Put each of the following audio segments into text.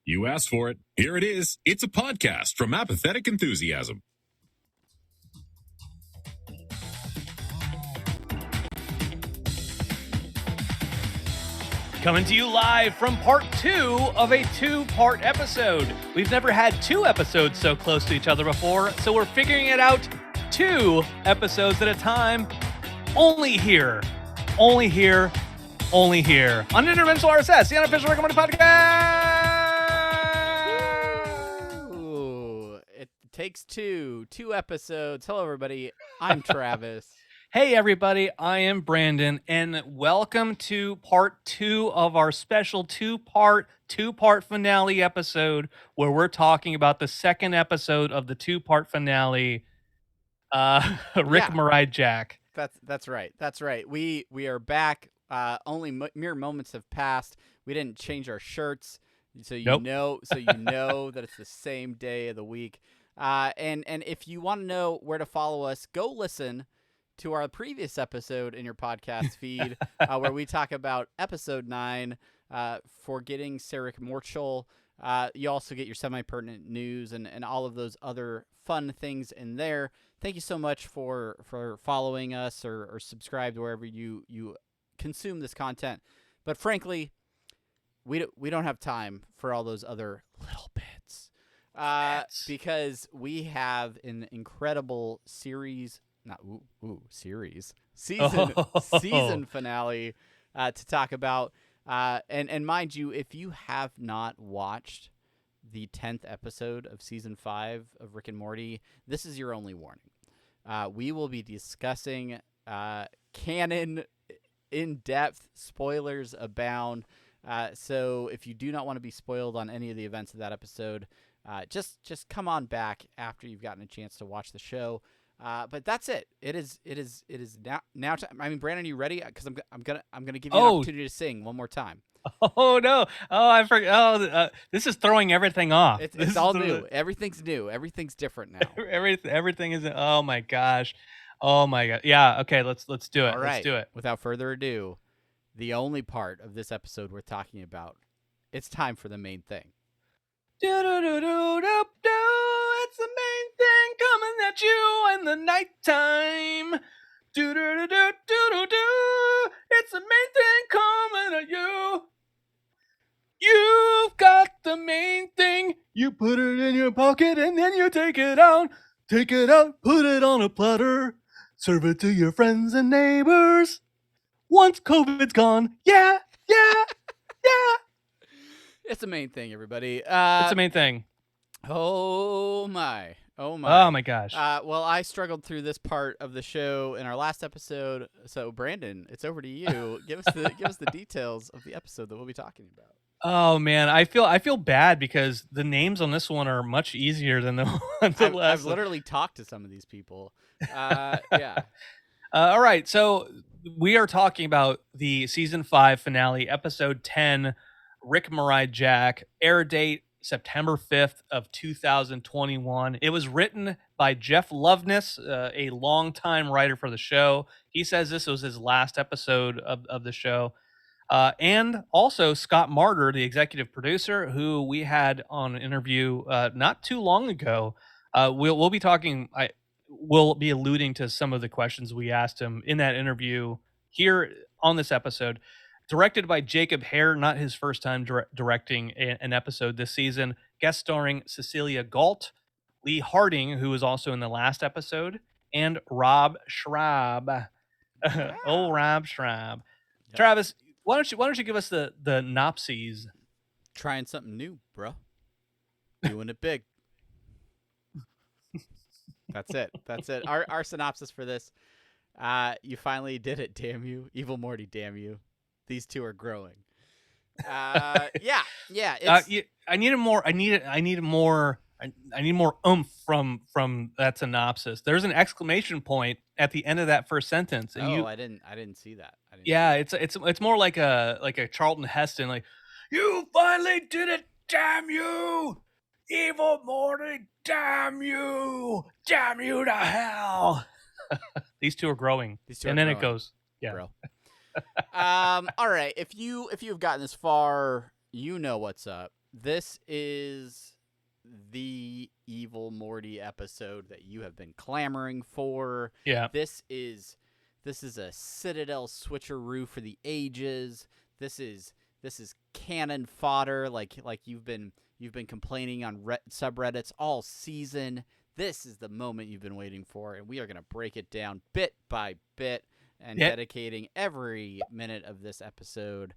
You asked for it. Here it is. It's a podcast from Apathetic Enthusiasm. Coming to you live from part 2 of a 2-part episode. We've never had 2 episodes so close to each other before, so we're figuring it out 2 episodes at a time. Only here on Interdimensional RSS, the unofficial Rickmurai podcast. Ooh, it takes two episodes. Hello, everybody. I'm Travis. Hey everybody, I am Brandon, and welcome to part 2 of our special two-part finale episode, where we're talking about the second episode of the 2-part finale, Rickmurai Jack. That's right. We are back. Only mere moments have passed. We didn't change our shirts, so you know that it's the same day of the week. And if you want to know where to follow us, go listen to our previous episode in your podcast feed, where we talk about episode 9, Forgetting Sarah Morchel. You also get your semi-pertinent news and all of those other fun things in there. Thank you so much for following us or subscribe to wherever you consume this content. But frankly, we don't have time for all those other little bits, because we have an incredible season finale to talk about. And mind you, if you have not watched the 10th episode of season 5 of Rick and Morty, this is your only warning. We will be discussing canon in depth. Spoilers abound. So if you do not want to be spoiled on any of the events of that episode, just come on back after you've gotten a chance to watch the show. But that's it. It is now time. I mean, Brandon, you ready? Because I'm gonna give you an opportunity to sing one more time. Oh no! Oh, I forgot. Oh, this is throwing everything off. It's all new. Everything's new. Everything's different now. Everything is. Oh my gosh. Oh my god. Yeah. Okay. Let's do it. All right. Let's do it. Without further ado, the only part of this episode we're talking about. It's time for the main thing. Do-do-do-do-do-do. It's the main thing coming at you in the nighttime. Do-do-do-do-do-do. It's the main thing coming at you. You've got the main thing. You put it in your pocket and then you take it out. Take it out, put it on a platter. Serve it to your friends and neighbors. Once COVID's gone, yeah. It's the main thing, everybody. It's the main thing. Oh my gosh. Well, I struggled through this part of the show in our last episode. So, Brandon, it's over to you. Give us the details of the episode that we'll be talking about. Oh man, I feel bad because the names on this one are much easier than the ones on the last. I've literally talked to some of these people. Yeah. All right, so we are talking about the season 5 finale, episode 10, Rickmurai Jack. Air date September 5th of 2021. It was written by Jeff Loveness, a longtime writer for the show. He says this was his last episode of the show. And also Scott Martyr, the executive producer, who we had on an interview not too long ago. We'll be talking. We'll be alluding to some of the questions we asked him in that interview here on this episode. Directed by Jacob Hare, not his first time directing an episode this season. Guest starring Cecilia Galt, Lee Harding, who was also in the last episode, and Rob Schraub. Oh, Rob Schraub. Yep. Travis, why don't you give us the synopses? Trying something new, bro. Doing it big. That's it. Our synopsis for this. You finally did it, damn you. Evil Morty, damn you. These two are growing. Yeah. I need more oomph from that synopsis. There's an exclamation point at the end of that first sentence. And I didn't see that. It's more like a Charlton Heston, like, you finally did it, damn you, Evil Morty, damn you to hell. These two are growing. Then it goes, yeah. Bro. All right. If you've gotten this far, you know what's up. this is the evil Morty episode that you have been clamoring for. Yeah. This is a Citadel switcheroo for the ages. This is cannon fodder, like you've been complaining on subreddits all season. This is the moment you've been waiting for, and we are going to break it down bit by bit and dedicating every minute of this episode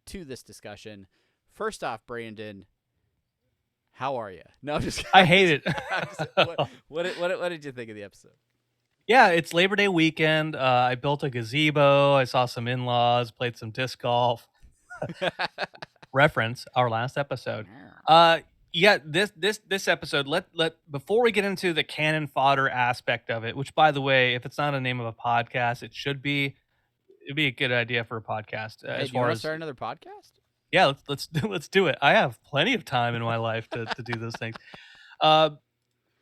to this discussion. First off, Brandon, how are you? No, I'm just. I hate it. What did you think of the episode? Yeah, it's Labor Day weekend. I built a gazebo. I saw some in-laws, played some disc golf. Reference our last episode. Yeah, this episode. Let before we get into the cannon fodder aspect of it, which, by the way, if it's not a name of a podcast, it should be. It'd be a good idea for a podcast. Hey, do you want to start another podcast? Yeah, let's do it. I have plenty of time in my life to do those things.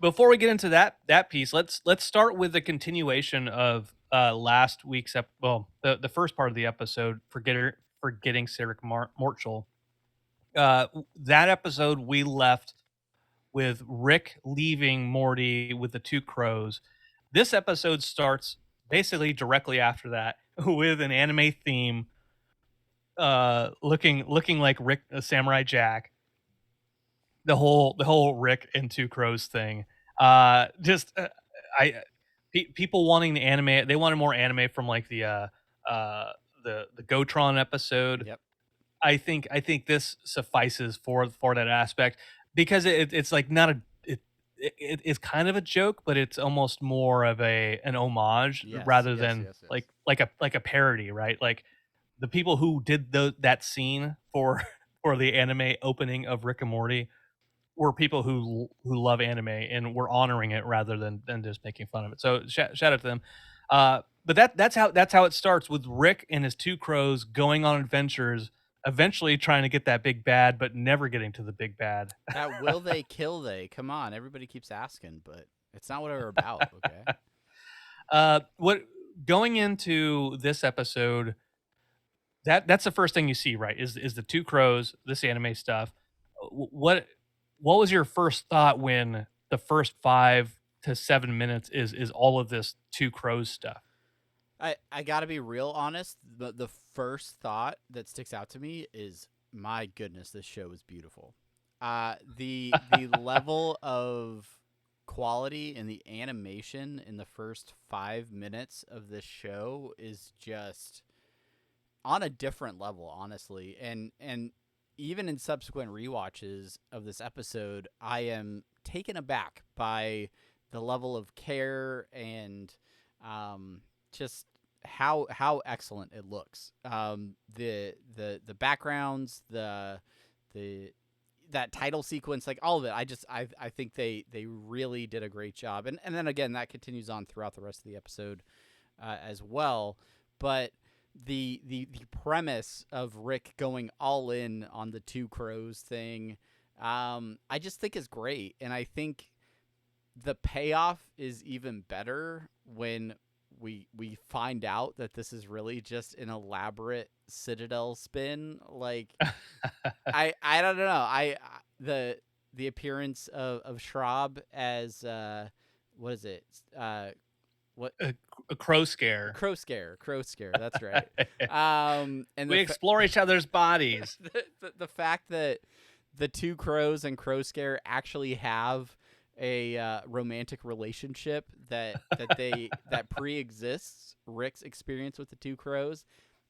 Before we get into that piece, let's start with the continuation of last week's the first part of the episode, forgetting Sarah Mortschel. That episode we left with Rick leaving Morty with the two crows. This episode starts basically directly after that with an anime theme, looking like Rick, Samurai Jack. The whole Rick and two crows thing. People wanting the anime. They wanted more anime from like the Gotron episode. Yep. I think this suffices for that aspect, because it's like not a it's kind of a joke, but it's almost more of an homage rather than like a parody, right? Like the people who did that scene for the anime opening of Rick and Morty were people who love anime and were honoring it rather than just making fun of it. So shout out to them. But that's how it starts, with Rick and his two crows going on adventures, eventually trying to get that big bad, but never getting to the big bad. That will they kill they? Come on, everybody keeps asking, but it's not what we're about. Okay. What going into this episode, that's the first thing you see, right? Is the two crows, this anime stuff. What was your first thought when the first 5 to 7 minutes is all of this two crows stuff? I gotta be real honest. The first thought that sticks out to me is, my goodness, this show is beautiful. The level of quality and the animation in the first 5 minutes of this show is just on a different level, honestly. And even in subsequent rewatches of this episode, I am taken aback by the level of care and just how excellent it looks. The backgrounds, that title sequence, like all of it. I think they really did a great job. And then again, that continues on throughout the rest of the episode as well. But the premise of Rick going all in on the two crows thing, I just think is great. And I think the payoff is even better when we find out that this is really just an elaborate Citadel spin. Like, I don't know. The appearance of Schraub as what is it? What a crow scare? Crow scare. That's right. And we explore each other's bodies. The fact that the two crows and Crow Scare actually have a romantic relationship that pre-exists Rick's experience with the two crows,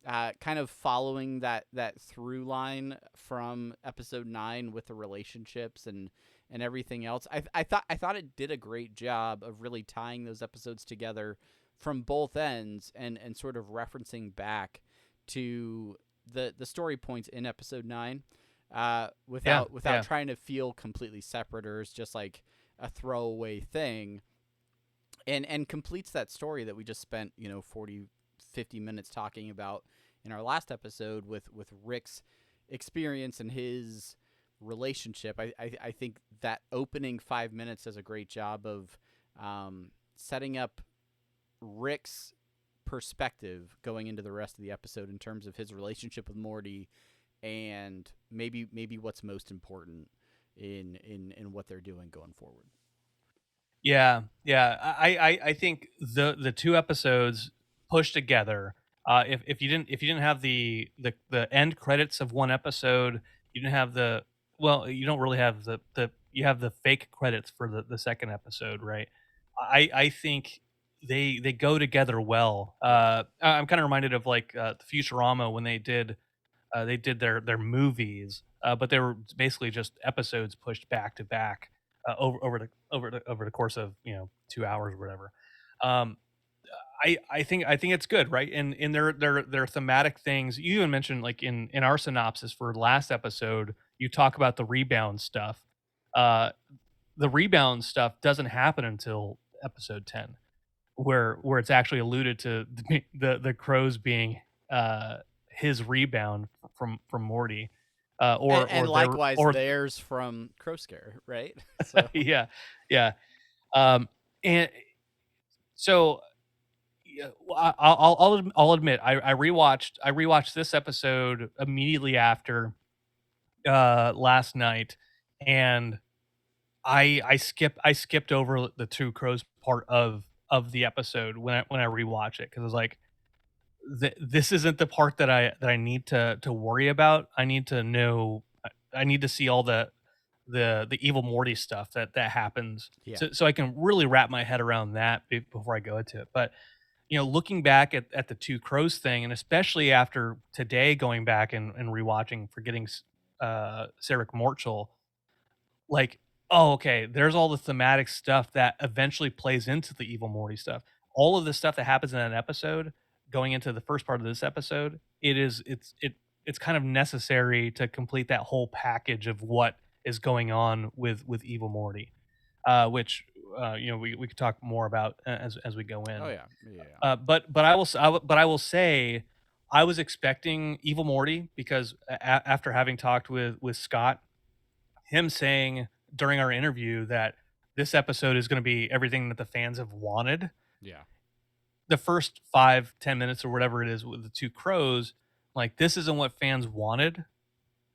kind of following that through line from episode 9 with the relationships and everything else. I thought it did a great job of really tying those episodes together from both ends and sort of referencing back to the story points in episode 9 without trying to feel completely separate or as just like a throwaway thing, and completes that story that we just spent 40-50 minutes talking about in our last episode with Rick's experience and his relationship. I think that opening 5 minutes does a great job of setting up Rick's perspective going into the rest of the episode in terms of his relationship with Morty and maybe what's most important in what they're doing going forward. Yeah, yeah. I think the two episodes pushed together. If you didn't have the end credits of one episode, you didn't have the well, you don't really have the you have the fake credits for the second episode, right? I think they go together well. I'm kind of reminded of like the Futurama when they did their movies, but they were basically just episodes pushed back to back over the course of 2 hours or whatever. Um, I think it's good, right? And in their thematic things, you even mentioned like in our synopsis for last episode, you talk about the rebound stuff. Uh, the rebound stuff doesn't happen until episode 10, where it's actually alluded to the crows being uh his rebound from Morty, And or their likewise, or theirs from Crow Scare, right? So yeah, yeah. And so yeah, I'll admit I rewatched this episode immediately after last night, and I skipped over the two crows part of the episode when I rewatch it because I was like, this isn't the part that I need to worry about. I need to know. I need to see all the evil Morty stuff that happens, yeah, so I can really wrap my head around that before I go into it. But looking back at the two crows thing, and especially after today going back and rewatching Forgetting Sarah Morchel, like, oh, okay, there's all the thematic stuff that eventually plays into the evil Morty stuff. All of the stuff that happens in that episode, going into the first part of this episode, it's kind of necessary to complete that whole package of what is going on with evil Morty, which we could talk more about as we go in. oh yeah, yeah. But I will say I was expecting evil Morty because after having talked with Scott, him saying during our interview that this episode is going to be everything that the fans have wanted. Yeah. The first 5-10 minutes or whatever it is with the two crows, like, this isn't what fans wanted,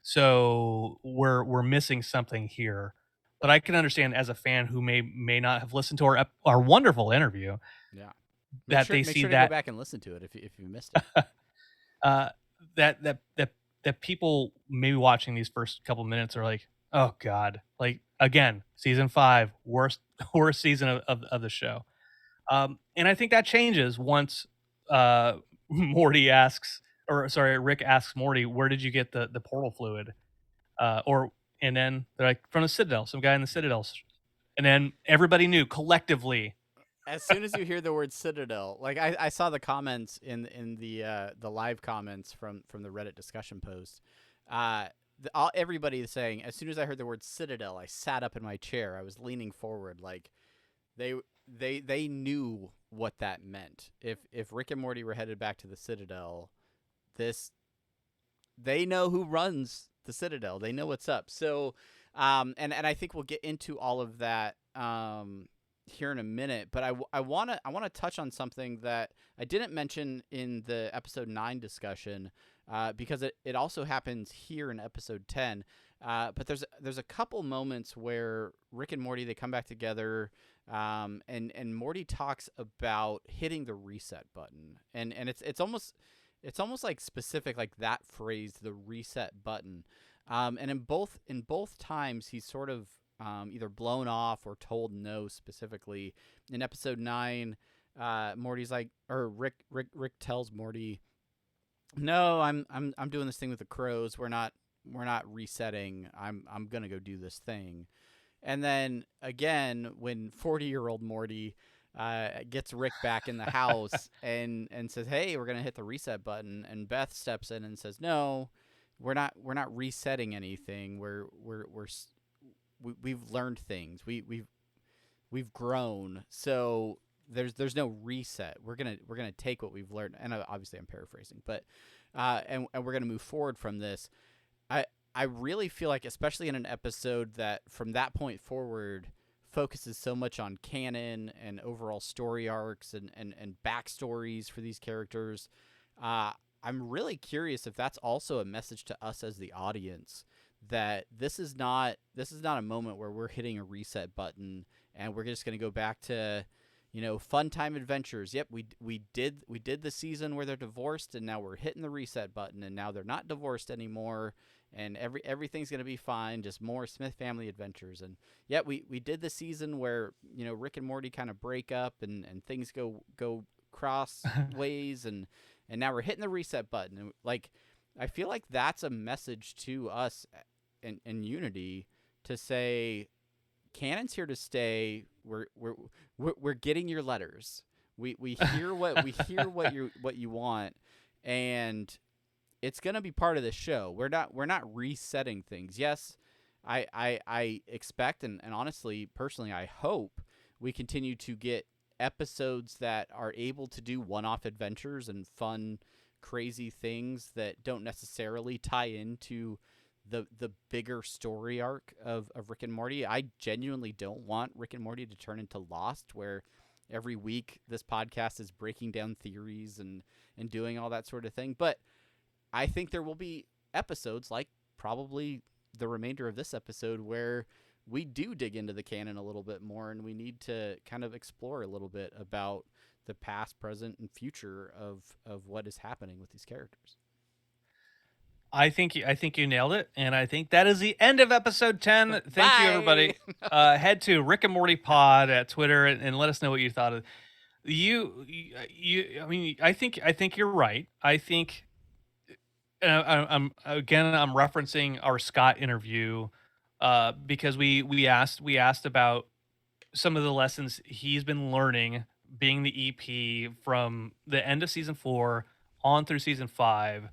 so we're missing something here. But I can understand as a fan who may not have listened to our wonderful interview, Yeah. that they Make see sure to that go back and listen to it if you missed it. uh, that people maybe watching these first couple minutes are like, oh god, like, again, season 5, worst season of the show. And I think that changes once Morty asks, or sorry, Rick asks Morty, where did you get the portal fluid? And then they're like, from the Citadel, some guy in the Citadel. And then everybody knew collectively. As soon as you hear the word Citadel, like I saw the comments in the live comments from the Reddit discussion post. Everybody is saying, as soon as I heard the word Citadel, I sat up in my chair. I was leaning forward, like they knew what that meant. If Rick and Morty were headed back to the Citadel, they know who runs the Citadel. They know what's up. So, and I think we'll get into all of that here in a minute. But I wanna touch on something that I didn't mention in the episode 9 discussion, because it also happens here in episode 10. But there's a couple moments where Rick and Morty, they come back together, and Morty talks about hitting the reset button, and it's almost like specific, like that phrase, the reset button. And in both times he's sort of either blown off or told no specifically. In episode 9, Morty's like, or Rick tells Morty, no, I'm doing this thing with the crows. We're not resetting. I'm gonna go do this thing. And then again, when 40-year-old Morty gets Rick back in the house and says, hey, we're gonna hit the reset button, and Beth steps in and says, no, we're not resetting anything. We've learned things. We've grown. So there's no reset. We're gonna take what we've learned, and obviously I'm paraphrasing, but and we're gonna move forward from this. I really feel like, especially in an episode that from that point forward focuses so much on canon and overall story arcs and backstories for these characters, I'm really curious if that's also a message to us as the audience, that this is not a moment where we're hitting a reset button and we're just going to go back to, fun time adventures. Yep, we did the season where they're divorced, and now we're hitting the reset button, and now they're not divorced anymore, and everything's going to be fine, just more Smith family adventures. And yet we did the season where, Rick and Morty kind of break up and things go cross ways, and now we're hitting the reset button. And like, I feel like that's a message to us in Unity to say, canon's here to stay. We're getting your letters. We hear what you want, and it's gonna be part of the show. We're not resetting things. Yes, I expect and honestly, personally, I hope we continue to get episodes that are able to do one-off adventures and fun, crazy things that don't necessarily tie into the bigger story arc of Rick and Morty. I genuinely don't want Rick and Morty to turn into Lost, where every week this podcast is breaking down theories and doing all that sort of thing. But I think there will be episodes, like probably the remainder of this episode, where we do dig into the canon a little bit more, and we need to kind of explore a little bit about the past, present, and future of what is happening with these characters. I think you nailed it, and I think that is the end of episode 10. Thank you, everybody. Head to Rick and Morty Pod at Twitter and let us know what you thought of you. I mean, I think you're right. I think I'm referencing our Scott interview because we asked about some of the lessons he's been learning being the EP from the end of season 4 on through season 5.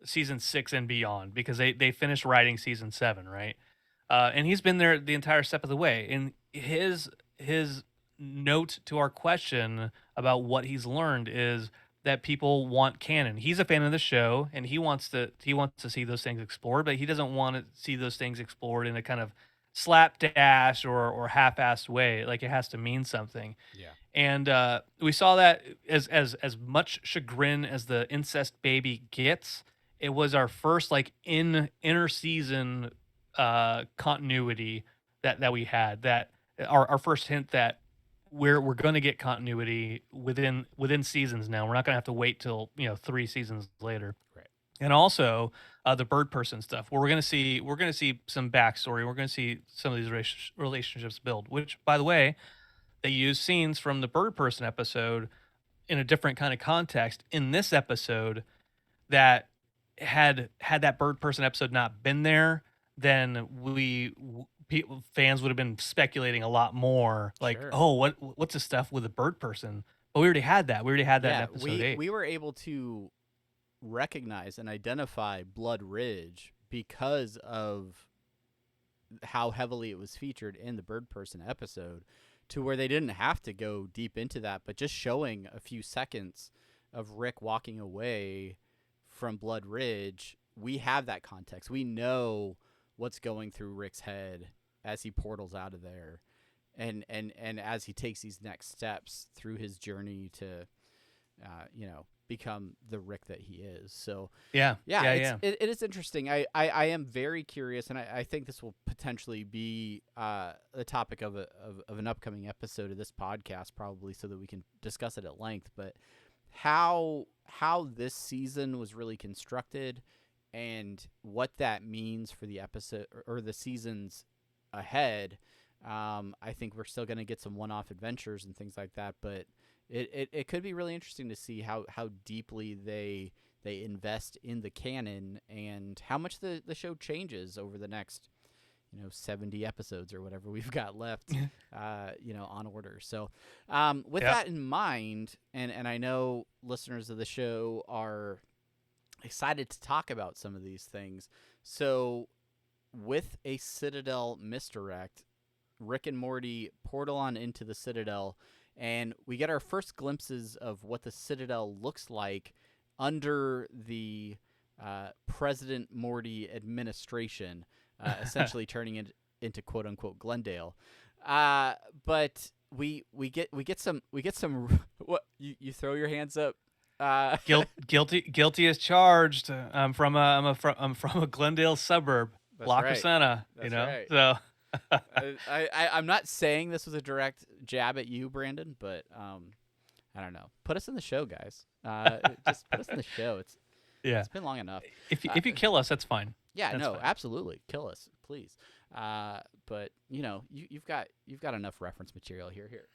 Season 6 and beyond, because they finished writing season 7, right? And he's been there the entire step of the way. And his note to our question about what he's learned is that people want canon. He's a fan of the show, and he wants to see those things explored, but he doesn't want to see those things explored in a kind of slapdash or half-assed way. Like, it has to mean something. Yeah. And we saw that as much chagrin as the incest baby gets. It was our first inner season continuity that we had. That our first hint that we're going to get continuity within seasons now. We're not going to have to wait till 3 seasons later. Right. And also the bird person stuff, where we're going to see some backstory. We're going to see some of these relationships build. Which, by the way, they use scenes from the bird person episode in a different kind of context in this episode. That had that bird person episode not been there, then fans would have been speculating a lot more. Like, sure. Oh, what's the stuff with the bird person? But we already had that. We had that in episode 8. We were able to recognize and identify Blood Ridge because of how heavily it was featured in the bird person episode, to where they didn't have to go deep into that, but just showing a few seconds of Rick walking away from Blood Ridge, we have that context. We know what's going through Rick's head as he portals out of there, and as he takes these next steps through his journey to become the Rick that he is. So it is interesting. I am very curious, and I think this will potentially be the topic of an upcoming episode of this podcast, probably, so that we can discuss it at length. But how this season was really constructed, and what that means for the episode or the seasons ahead. I think we're still going to get some one-off adventures and things like that, but it could be really interesting to see how deeply they invest in the canon, and how much the show changes over the next 70 episodes or whatever we've got left on order. So with that in mind, and I know listeners of the show are excited to talk about some of these things. So with a Citadel misdirect, Rick and Morty portal on into the Citadel, and we get our first glimpses of what the Citadel looks like under the President Morty administration, essentially turning it into quote unquote Glendale. But we get some what you throw your hands up. Guilty as charged. I'm from a Glendale suburb, block of right. Senna. That's right. So I'm not saying this was a direct jab at you, Brandon, but I don't know. Put us in the show, guys. Just put us in the show. It's been long enough. If you kill us, that's fine. Yeah, that's fine. Absolutely, kill us, please. But you've got enough reference material here.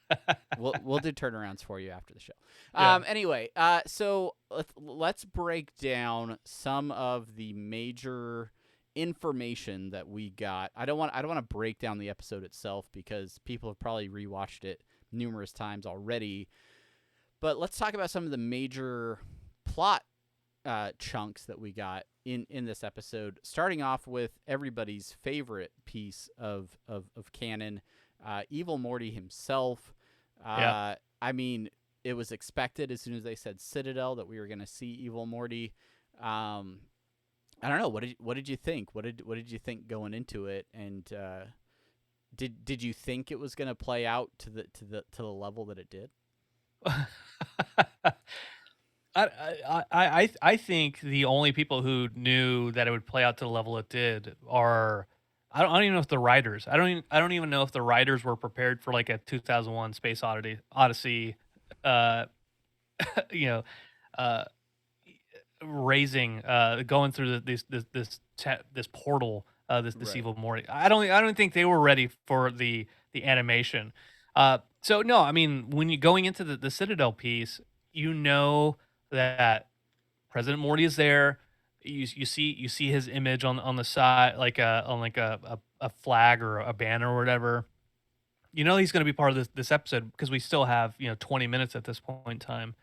We'll do turnarounds for you after the show. Anyway, so let's break down some of the major information that we got. I don't want to break down the episode itself because people have probably rewatched it numerous times already. But let's talk about some of the major plot chunks that we got in this episode, starting off with everybody's favorite piece of canon, Evil Morty himself. I mean, it was expected as soon as they said Citadel that we were going to see Evil Morty. I don't know. What did you think? What did you think going into it? And did you think it was going to play out to the level that it did? I think the only people who knew that it would play out to the level it did are I don't even know if the writers. I don't even know if the writers were prepared for like a 2001 Space Odyssey, raising going through this portal, this evil Morty. I don't think they were ready for the animation. So no, I mean when you're going into the Citadel piece, you know that President Morty is there. You see his image on the side, like a flag or a banner or whatever. You know he's going to be part of this episode because we still have 20 minutes at this point in time,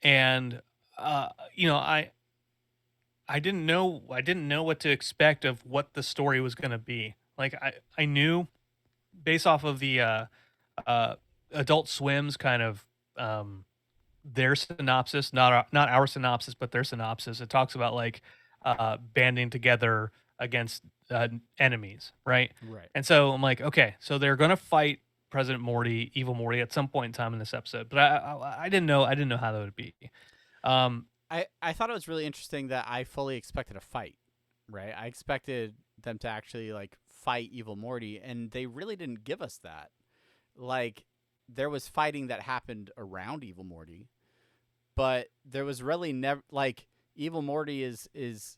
and I didn't know what to expect of what the story was going to be. Like I knew based off of the Adult Swim's kind of their synopsis, not our synopsis, but their synopsis. It talks about like banding together against enemies, right? Right. And so I'm like, okay, so they're gonna fight President Morty, Evil Morty, at some point in time in this episode. But I didn't know how that would be. I thought it was really interesting that I fully expected a fight, right? I expected them to actually like fight Evil Morty, and they really didn't give us that. Like there was fighting that happened around Evil Morty, but there was really never like Evil Morty is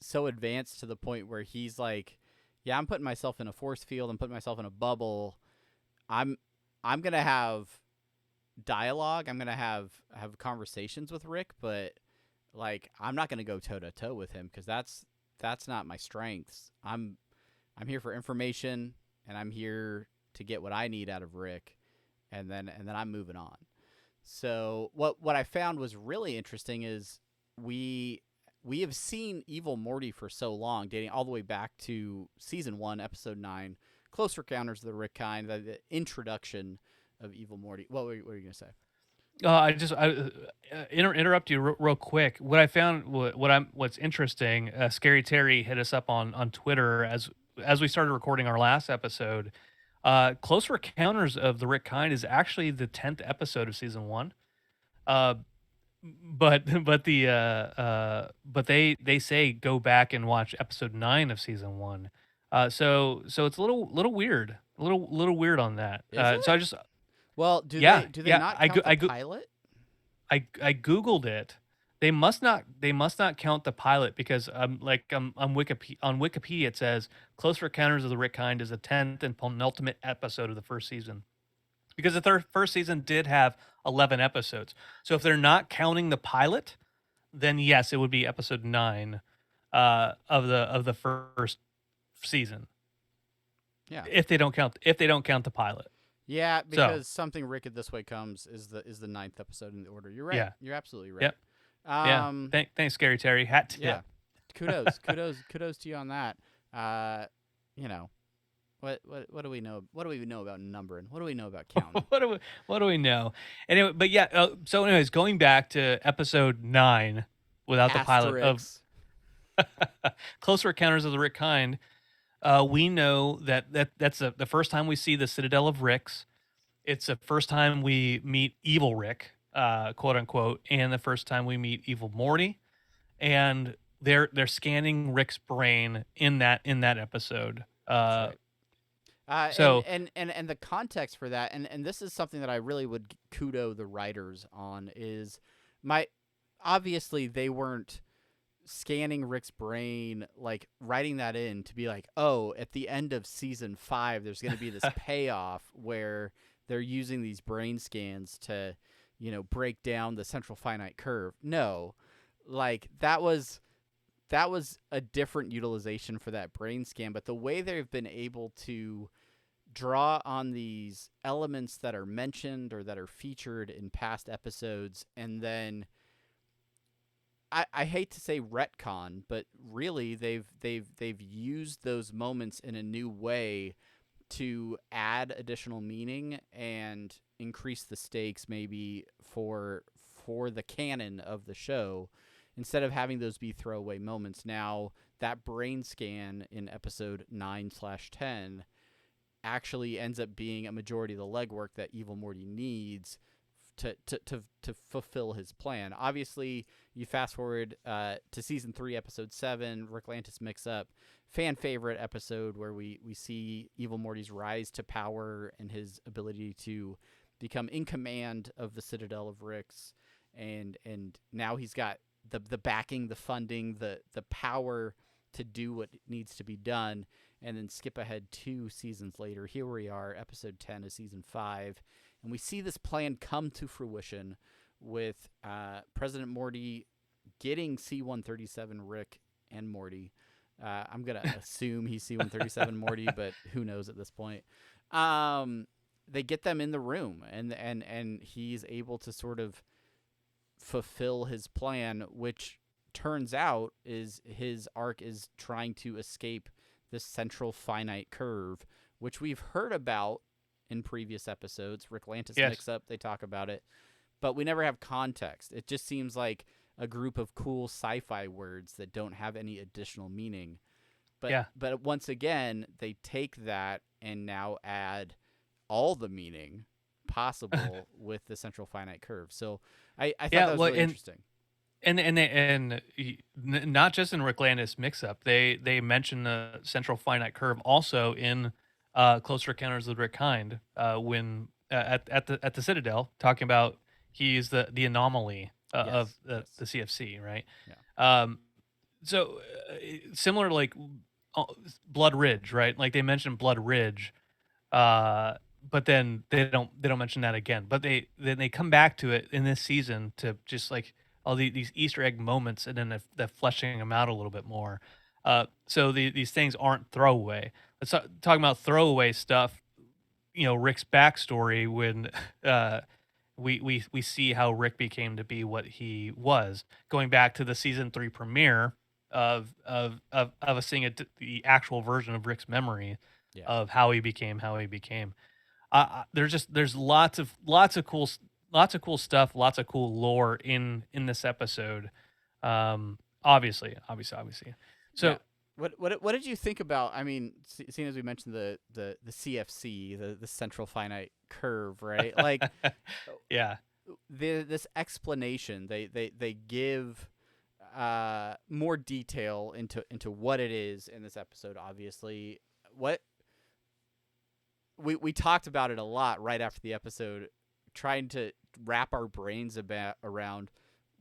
so advanced to the point where he's like, yeah, I'm putting myself in a force field, I'm putting myself in a bubble. I'm gonna have dialogue, I'm gonna have conversations with Rick, but like I'm not gonna go toe to toe with him because that's not my strengths. I'm here for information, and I'm here to get what I need out of Rick, and then I'm moving on. So what I found was really interesting is we have seen Evil Morty for so long, dating all the way back to season 1, episode 9, Close Encounters of the Rick Kind, the introduction of Evil Morty. What were you gonna say? I interrupt you real quick. What I found, what's interesting. Scary Terry hit us up on Twitter as we started recording our last episode. Close Encounters of the Rick Kind is actually the 10th episode of season 1. But they say go back and watch episode 9 of season 1. So it's a little weird, a little weird on that. So I just do they not count the pilot? I googled it. They must not count the pilot because on Wikipedia it says Close Encounters of the Rick Kind is the 10th and penultimate episode of the first season. Because the first season did have 11 episodes. So if they're not counting the pilot, then yes, it would be episode 9 of the first season. Yeah. If they don't count the pilot. Yeah, because Something Wicked This Way Comes is the 9th episode in the order. You're right. Yeah. You're absolutely right. Yep. Thanks, Scary Terry. Hat tip. Yeah. Kudos to you on that. What do we know? What do we know about numbering? What do we know about counting? what do we know? Anyway, but yeah. So, anyways, going back to episode 9 without the pilot of Closer Encounters of the Rick Kind, we know that's the first time we see the Citadel of Ricks. It's the first time we meet Evil Rick, quote unquote, and the first time we meet Evil Morty, and they're scanning Rick's brain in that episode. That's right. So And the context for that, and this is something that I really would kudo the writers on, is obviously they weren't scanning Rick's brain, like writing that in to be like, oh, at the end of season 5 there's going to be this payoff where they're using these brain scans to, break down the central finite curve. No, like that was a different utilization for that brain scan, but the way they've been able to draw on these elements that are mentioned or that are featured in past episodes, and then I hate to say retcon, but really they've used those moments in a new way to add additional meaning and increase the stakes maybe for the canon of the show, instead of having those be throwaway moments. Now that brain scan in episode 9/10 actually ends up being a majority of the legwork that Evil Morty needs to fulfill his plan. Obviously, you fast forward to season 3, episode 7, Ricklantis Mix Up, fan favorite episode where we see Evil Morty's rise to power and his ability to become in command of the Citadel of Ricks, and now he's got the backing, the funding, the power to do what needs to be done. And then skip ahead 2 seasons later, here we are, episode 10 of season 5. And we see this plan come to fruition with President Morty getting C-137 Rick and Morty. I'm going to assume he's C-137 Morty, but who knows at this point. They get them in the room, and he's able to sort of fulfill his plan, which turns out is his arc is trying to escape this central finite curve, which we've heard about in previous episodes. Ricklantis Mix Up, they talk about it, but we never have context. It just seems like a group of cool sci-fi words that don't have any additional meaning. But once again, they take that and now add all the meaning possible with the central finite curve. So I thought that was really interesting. And not just in Ricklantis Mix Up, they mention the central finite curve also in Closer Encounters of the Rick Kind, when at the Citadel, talking about he's the anomaly of the CFC, right? Yeah. So similar to like Blood Ridge, right? Like they mentioned Blood Ridge, but then they don't mention that again. But they come back to it in this season to just like all these Easter egg moments, and then they're fleshing them out a little bit more. So these things aren't throwaway. Let's talking about throwaway stuff. Rick's backstory, when we see how Rick became to be what he was, going back to the season 3 premiere of us seeing the actual version of Rick's memory of how he became. There's lots of cool stuff, lots of cool lore in this episode. Obviously. So what did you think about? I mean, seeing as we mentioned the CFC, the central finite curve, right? Like, this explanation they give more detail into what it is in this episode. Obviously, what we talked about it a lot right after the episode, trying to wrap our brains around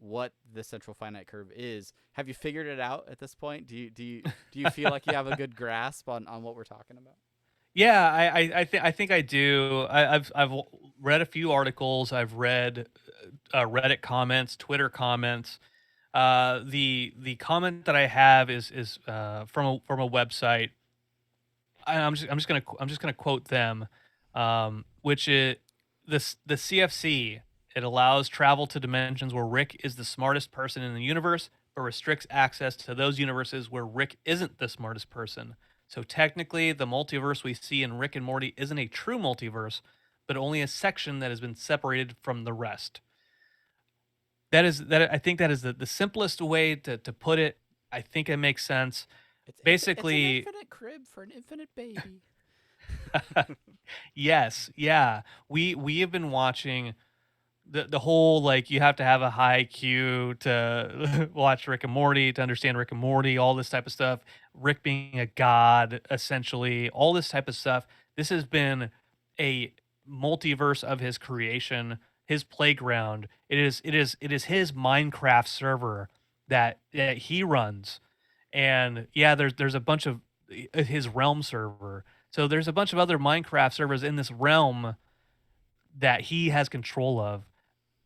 what the central finite curve is. Have you figured it out at this point? Do you feel like you have a good grasp on what we're talking about? Yeah, I think I do. I've read a few articles. I've read Reddit comments, Twitter comments. The comment that I have is from a website. I'm just gonna quote them, which is the CFC. It allows travel to dimensions where Rick is the smartest person in the universe, but restricts access to those universes where Rick isn't the smartest person. So technically, the multiverse we see in Rick and Morty isn't a true multiverse, but only a section that has been separated from the rest. I think that is the simplest way to put it. I think it makes sense. Basically, it's an infinite crib for an infinite baby. Yes, yeah. We have been watching the whole like you have to have a high IQ to watch Rick and Morty to understand Rick and Morty, all this type of stuff. Rick being a god, essentially, all this type of stuff. This has been a multiverse of his creation, his playground. It is his Minecraft server that he runs, and yeah, there's a bunch of his realm server. So there's a bunch of other Minecraft servers in this realm that he has control of,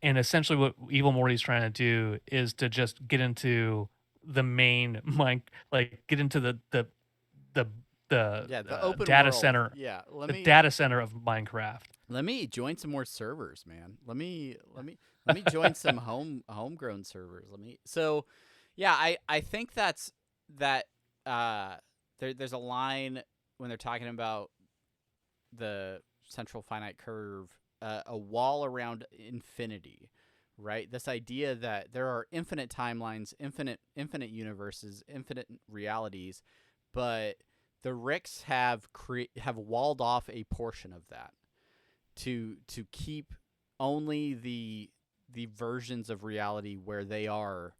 and essentially what Evil Morty's trying to do is to just get into the main mine, like get into the the open data world. center, Yeah, the data center of Minecraft. let me join some more servers, man. Let me join some homegrown servers. Yeah, I think that's that. There's a line when they're talking about the central finite curve, a wall around infinity, right? This idea that there are infinite timelines, infinite universes, infinite realities, but the Ricks have walled off a portion of that to keep only the versions of reality where they are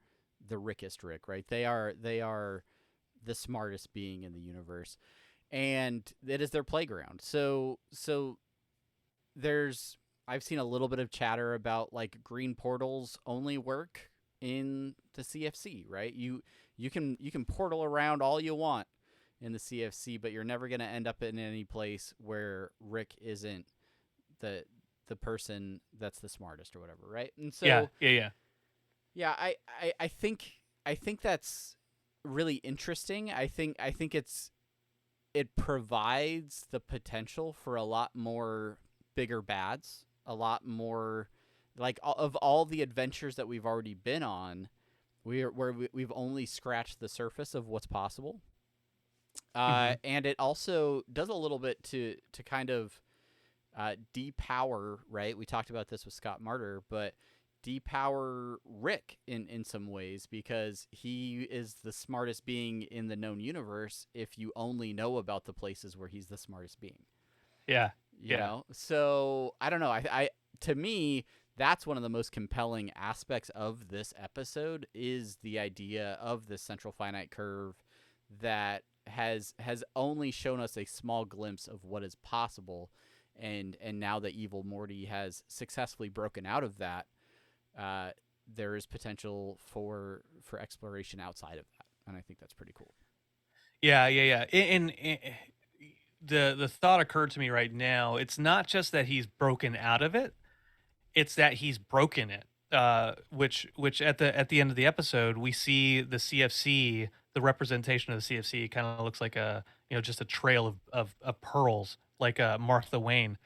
the Rickest Rick, right? They are the smartest being in the universe, and it is their playground. So I've seen a little bit of chatter about like green portals only work in the CFC, right? You can portal around all you want in the CFC, but you're never going to end up in any place where Rick isn't the person that's the smartest or whatever, right? And so yeah, I think that's really interesting. I think it provides the potential for a lot more bigger bads, a lot more like of all the adventures that we've already been on. We've only scratched the surface of what's possible, and it also does a little bit to kind of depower. Right, we talked about this with Scott Martyr, but depower Rick in some ways, because he is the smartest being in the known universe if you only know about the places where he's the smartest being. You know? So I don't know. I to me, that's one of the most compelling aspects of this episode is the idea of the central finite curve that has only shown us a small glimpse of what is possible, and now that Evil Morty has successfully broken out of that, there is potential for exploration outside of that, and I think that's pretty cool. Yeah. And the thought occurred to me right now. It's not just that he's broken out of it; it's that he's broken it. Which at the end of the episode, we see the CFC, the representation of the CFC, kind of looks like just a trail of pearls, like Martha Wayne.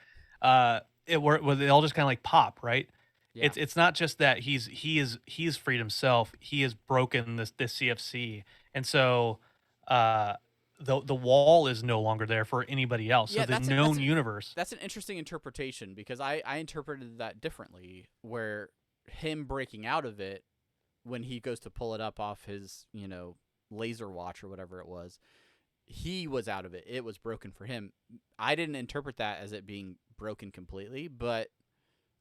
Where they all just kind of like pop, right? Yeah. It's not just that he's freed himself; he has broken this CFC, and so the wall is no longer there for anybody else. Yeah, so the known universe. That's an interesting interpretation, because I interpreted that differently, where him breaking out of it when he goes to pull it up off his laser watch or whatever it was, he was out of it. It was broken for him. I didn't interpret that as it being broken completely, but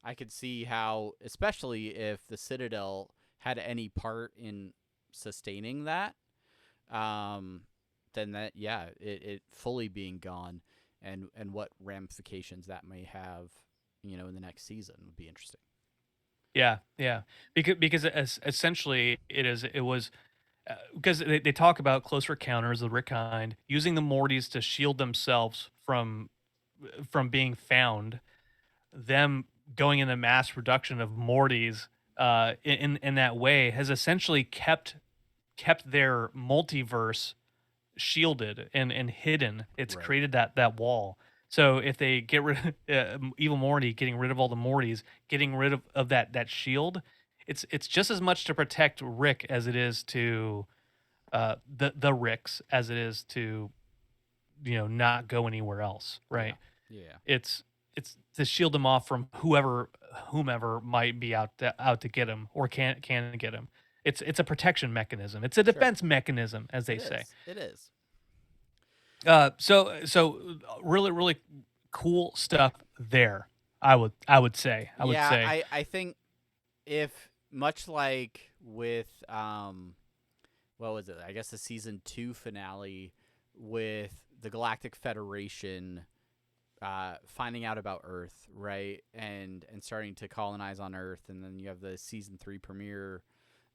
I could see how, especially if the Citadel had any part in sustaining that, then that, yeah, it fully being gone, and what ramifications that may have, in the next season would be interesting. Yeah, because essentially it was because they talk about close encounters of Rick kind using the Mortys to shield themselves from being found, them going into mass production of Mortys in that way has essentially kept their multiverse shielded and hidden. It's Right. created that wall. So if they get rid of Evil Morty, getting rid of all the Mortys, getting rid of that shield, it's just as much to protect Rick as it is to the Ricks, as it is to not go anywhere else, right? Yeah. It's to shield them off from whomever might be out to get him or can get him. It's a protection mechanism. It's a defense mechanism, as they say. It is. So really, really cool stuff there. I would say. I think if much like with what was it? I guess the season 2 finale with the Galactic Federation finding out about Earth, right, and starting to colonize on Earth, and then you have the season 3 premiere.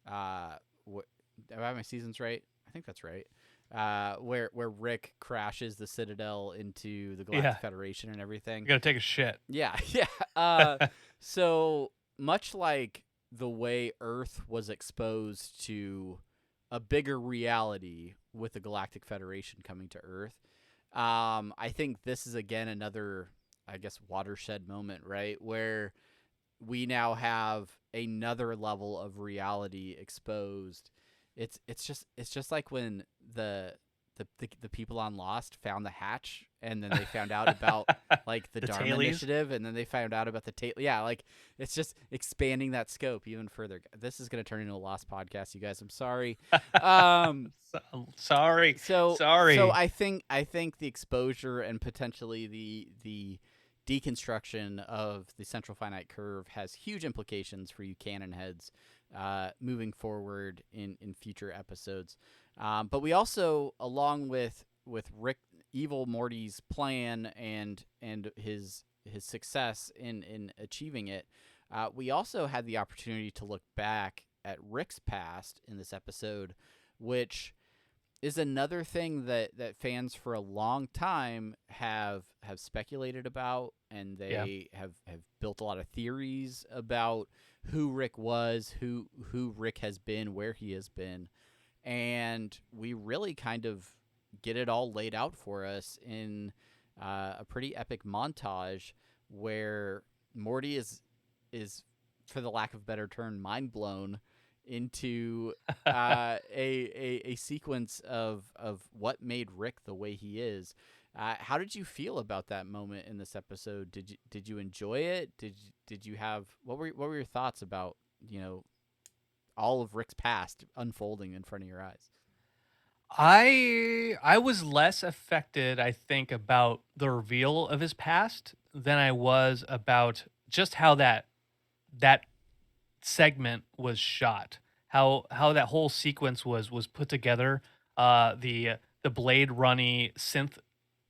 Do I have my seasons right? I think that's right. Where Rick crashes the Citadel into the Galactic Federation and everything. You gotta take a shit. Yeah, yeah. So much like the way Earth was exposed to a bigger reality with the Galactic Federation coming to Earth, I think this is again another, I guess, watershed moment, right, where we now have another level of reality exposed. It's just like when the people on Lost found the hatch, and then they found out about like the Dharma Initiative, and then they found out about the like it's just expanding that scope even further. This is going to turn into a Lost podcast, you guys. I'm sorry. Sorry. So I think the exposure and potentially the deconstruction of the central finite curve has huge implications for you canon heads moving forward in future episodes. But we also, along with Rick, Evil Morty's plan and his success in achieving it, we also had the opportunity to look back at Rick's past in this episode, which is another thing that fans for a long time have speculated about, and they have built a lot of theories about who Rick was, who Rick has been, where he has been. And we really kind of get it all laid out for us in a pretty epic montage where Morty is, for the lack of a better term, mind blown into a sequence of what made Rick the way he is. How did you feel about that moment in this episode? Did you enjoy it? Did you have what were your thoughts about, all of Rick's past unfolding in front of your eyes? I was less affected, I think, about the reveal of his past than I was about just how that segment was shot, how that whole sequence was put together. The Blade Runny synth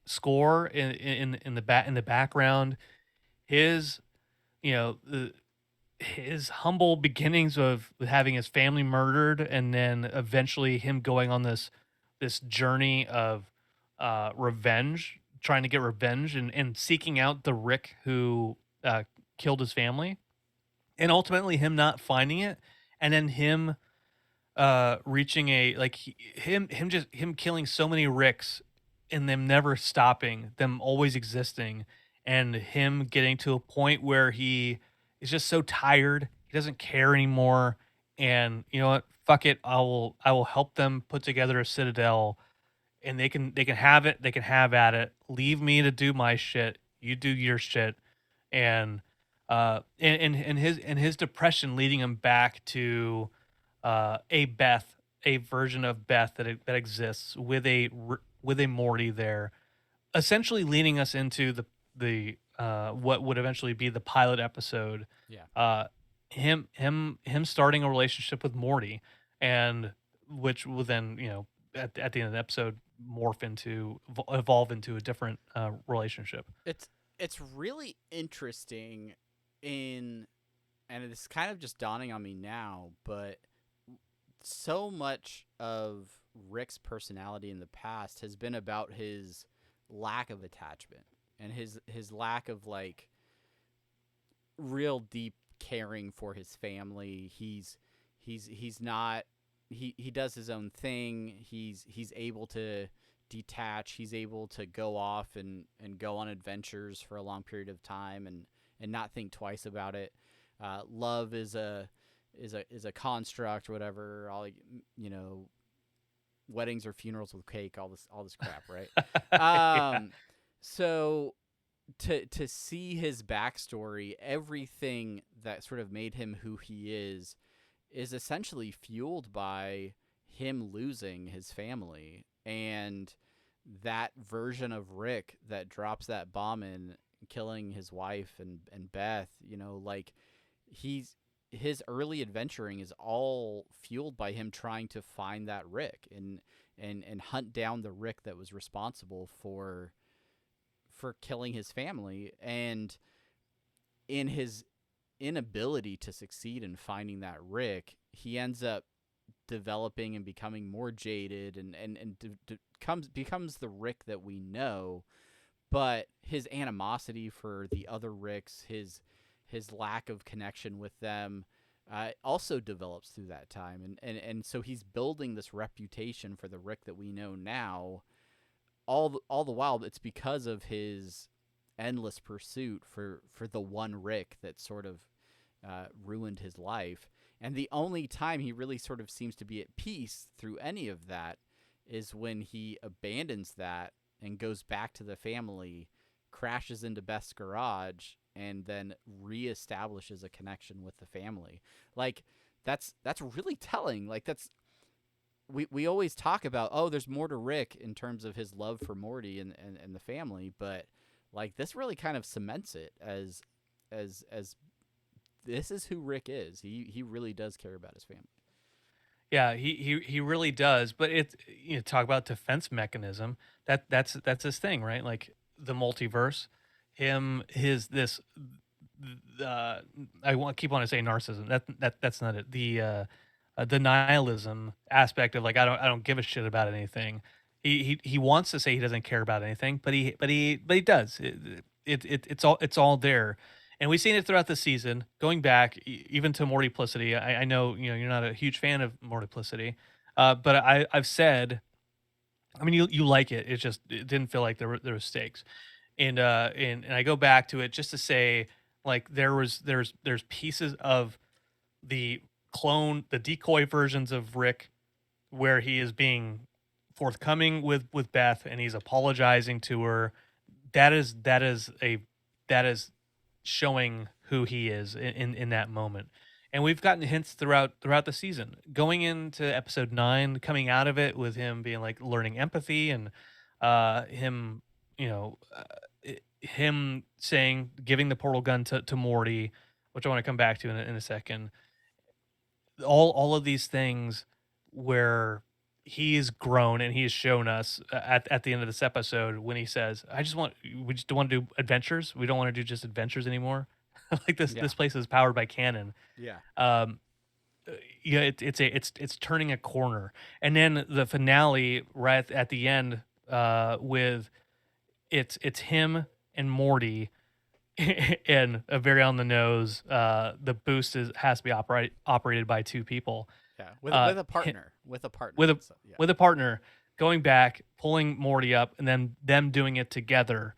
score in the background, his his humble beginnings of having his family murdered, and then eventually him going on this journey of revenge, trying to get revenge, and seeking out the Rick who killed his family, and ultimately him not finding it, and then him reaching him killing so many Ricks and them never stopping, them always existing, and him getting to a point where he is just so tired, he doesn't care anymore, and you know what, fuck it, I will help them put together a citadel, and they can have it, they can have at it, leave me to do my shit, you do your shit. And his depression leading him back to a version of Beth that exists with a Morty there, essentially leading us into the what would eventually be the pilot episode. Yeah. Him starting a relationship with Morty, and which will then, at the end of the episode, evolve into a different relationship. It's really interesting and it's kind of just dawning on me now, but so much of Rick's personality in the past has been about his lack of attachment and his lack of like real deep caring for his family. He's not, he does his own thing. He's able to detach. He's able to go off and go on adventures for a long period of time and not think twice about it. Love is a construct or whatever. All, weddings or funerals with cake, all this crap, right? So to see his backstory, everything that sort of made him who he is essentially fueled by him losing his family, and that version of Rick that drops that bomb in killing his wife and Beth, like his early adventuring is all fueled by him trying to find that Rick and hunt down the Rick that was responsible for killing his family. And in his inability to succeed in finding that Rick, he ends up developing and becoming more jaded and becomes the Rick that we know. But his animosity for the other Ricks, his lack of connection with them, also develops through that time. And so he's building this reputation for the Rick that we know now. All the while, it's because of his endless pursuit for the one Rick that sort of ruined his life. And the only time he really sort of seems to be at peace through any of that is when he abandons that and goes back to the family, crashes into Beth's garage, and then reestablishes a connection with the family. Like, that's really telling. Like, that's we always talk about, oh, there's more to Rick in terms of his love for Morty and the family, but like this really kind of cements it as this is who Rick is. He really does care about his family. Yeah, he really does. But it's, talk about defense mechanism. That's his thing, right? Like the multiverse, I want keep on to say narcissism. That's not it. The nihilism aspect of like I don't give a shit about anything. He wants to say he doesn't care about anything, but he does. It's all there. And we've seen it throughout the season, going back even to Mortyplicity. I know you're not a huge fan of Mortyplicity, but I've said, I mean you like it. It didn't feel like there were stakes, and I go back to it just to say like there's pieces of the decoy versions of Rick where he is being forthcoming with Beth and he's apologizing to her. That is showing who he is in that moment. And we've gotten hints throughout the season, going into episode 9, coming out of it with him being like learning empathy and him him saying, giving the portal gun to Morty, which I want to come back to in a second. All of these things where he's grown and he's shown us at the end of this episode when he says, we just don't want to do adventures. We don't want to do just adventures anymore. Like this place is powered by canon. Yeah. It's turning a corner. And then the finale right at the end with it's him and Morty and a very on the nose. The boost has to be operated by two people. Yeah, with a partner, with a partner, going back, pulling Morty up, and then them doing it together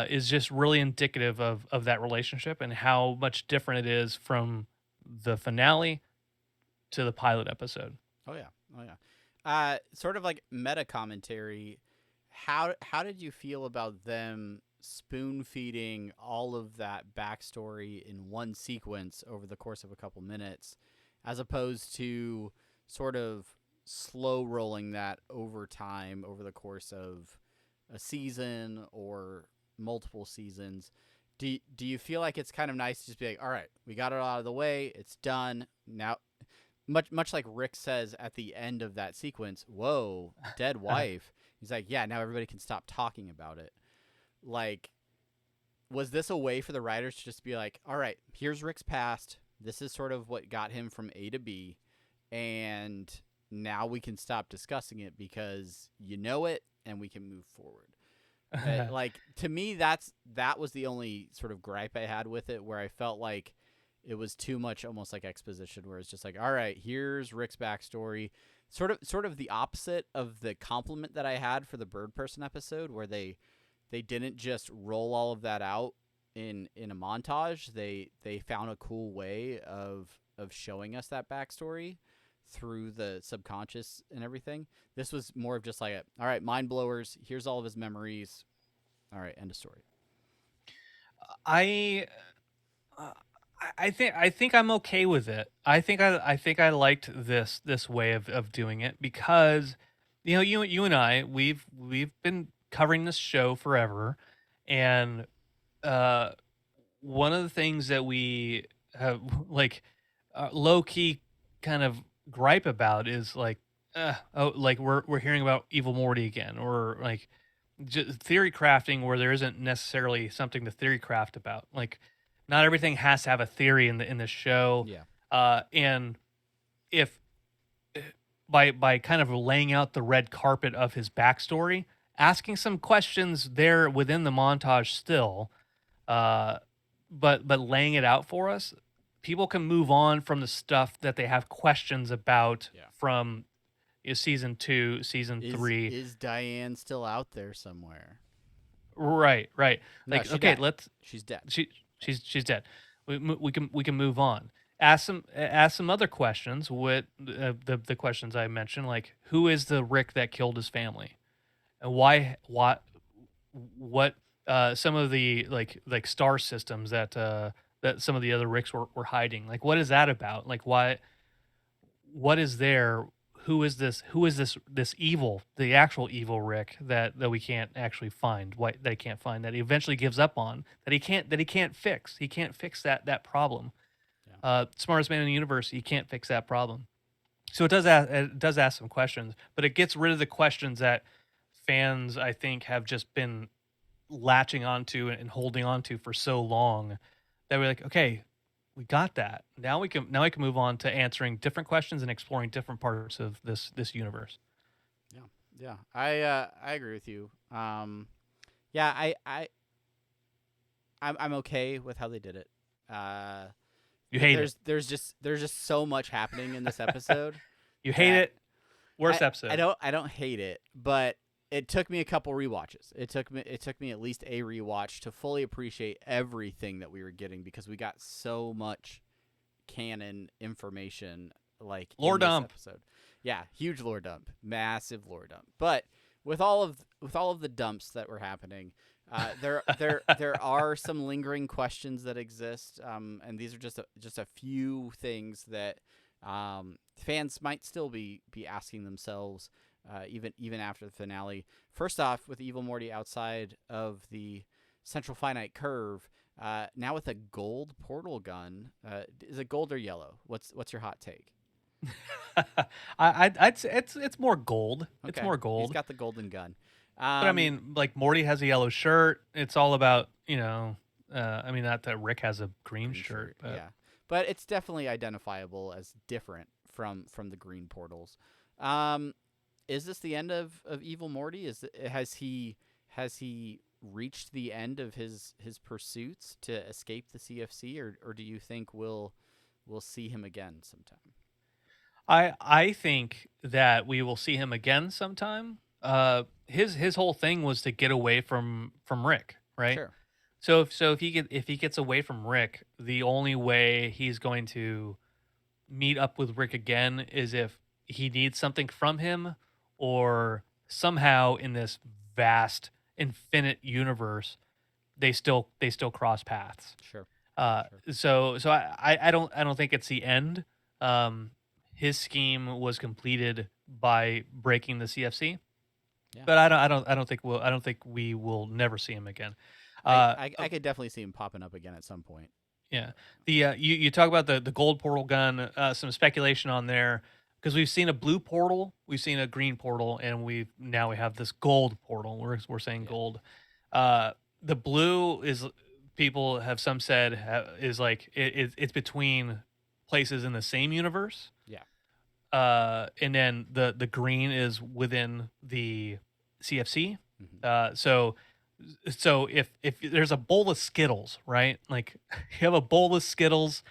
is just really indicative of that relationship and how much different it is from the finale to the pilot episode. Oh yeah. Sort of like meta commentary. How did you feel about them spoon feeding all of that backstory in one sequence over the course of a couple minutes, as opposed to sort of slow rolling that over time over the course of a season or multiple seasons? Do you feel like it's kind of nice to just be like, all right, we got it out of the way, it's done now? Much like Rick says at the end of that sequence, whoa, dead wife. He's like, yeah, now everybody can stop talking about it. Like, was this a way for the writers to just be like, all right, here's Rick's past. This is sort of what got him from A to B. And now we can stop discussing it because you know it and we can move forward. Like, to me, that was the only sort of gripe I had with it, where I felt like it was too much, almost like exposition, where it's just like, all right, here's Rick's backstory. Sort of the opposite of the compliment that I had for the Bird Person episode, where they didn't just roll all of that out in a montage. They found a cool way of showing us that backstory through the subconscious and everything. This was more of just like, all right, mind blowers. Here's all of his memories. All right, end of story. I think I'm okay with it. I think I liked this way of doing it because you and I we've been covering this show forever, and uh, one of the things that we have like low key kind of gripe about is like, like we're hearing about Evil Morty again, or like just theory crafting where there isn't necessarily something to theory craft about. Like, not everything has to have a theory in the show. Yeah. And if by kind of laying out the red carpet of his backstory, asking some questions there within the montage still, uh, but laying it out for us, people can move on from the stuff that they have questions about from season 2, season 3. Is Diane still out there somewhere? Right. No, Like, okay, died. let's. She's dead. She's dead. We can move on. Ask some other questions. With the questions I mentioned, like who is the Rick that killed his family, and why? What? Some of the like star systems that that some of the other Ricks were hiding. Like, what is that about? Like, why? What is there? Who is this? Who is this evil? The actual evil Rick that we can't actually find. Why they can't find, that he eventually gives up on, that he can't fix. He can't fix that problem. Smartest man in the universe. He can't fix that problem. So it does ask some questions, but it gets rid of the questions that fans, I think, have just been latching onto and holding onto for so long that we're like, okay, we got that. Now we can move on to answering different questions and exploring different parts of this universe. Yeah. I agree with you. Yeah, I'm okay with how they did it. You hate it. There's just so much happening in this episode. You hate it. Worst episode. I don't hate it, but it took me a couple rewatches. It took me at least a rewatch to fully appreciate everything that we were getting, because we got so much canon information, like lore in this dump episode. Yeah, huge lore dump, massive lore dump. But with all of the dumps that were happening, there are some lingering questions that exist, and these are just a few things that fans might still be asking themselves. Even after the finale. First off, with Evil Morty outside of the central finite curve, now with a gold portal gun. Is it gold or yellow? What's your hot take? I'd say it's more gold. Okay. It's more gold. He's got the golden gun. But I mean, like Morty has a yellow shirt. It's all about, I mean, not that Rick has a green shirt. But. Yeah, but it's definitely identifiable as different from the green portals. Is this the end of Evil Morty? Has he reached the end of his pursuits to escape the CFC, or do you think we'll see him again sometime? I think that we will see him again sometime. His whole thing was to get away from Rick, right? Sure. So if he gets away from Rick, the only way he's going to meet up with Rick again is if he needs something from him, or somehow in this vast infinite universe they still cross paths. Sure. So I don't think it's the end. His scheme was completed by breaking the CFC. Yeah. But I don't think we will never see him again. I could definitely see him popping up again at some point. Yeah. The you talk about the gold portal gun, some speculation on there, because we've seen a blue portal, we've seen a green portal, and we have this gold portal. We're saying gold. The blue is, people have some said is like it's between places in the same universe. Yeah. And then the green is within the CFC. Mm-hmm. So if there's a bowl of Skittles, right? Like you have a bowl of Skittles,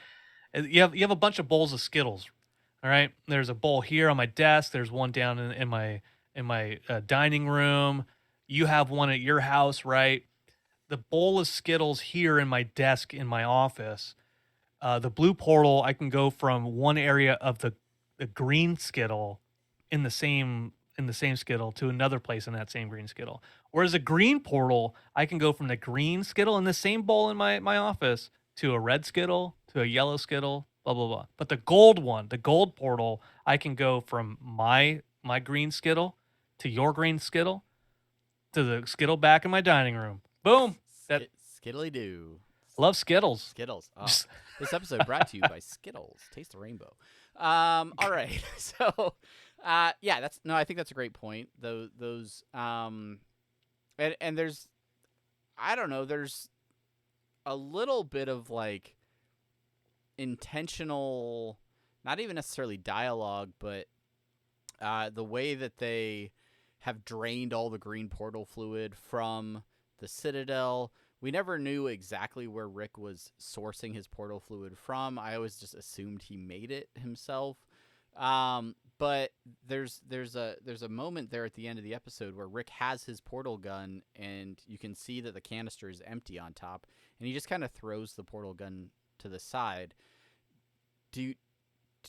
you have a bunch of bowls of Skittles. All right. There's a bowl here on my desk. There's one down in my dining room. You have one at your house, right? The bowl of Skittles here in my desk in my office. The blue portal, I can go from one area of the green Skittle in the same Skittle to another place in that same green Skittle. Whereas a green portal, I can go from the green Skittle in the same bowl in my office to a red Skittle to a yellow Skittle. Blah, blah, blah. But the gold portal, I can go from my green Skittle to your green Skittle to the Skittle back in my dining room. Boom. Skiddly doo. Love Skittles. Skittles. Oh. This episode brought to you by Skittles. Taste the rainbow. All right. So, yeah, I think that's a great point. Those and there's, I don't know, there's a little bit of like intentional, not even necessarily dialogue, but the way that they have drained all the green portal fluid from the Citadel. We never knew exactly where Rick was sourcing his portal fluid from. I always just assumed he made it himself. But there's a moment there at the end of the episode where Rick has his portal gun, and you can see that the canister is empty on top, and he just kind of throws the portal gun to the side. Do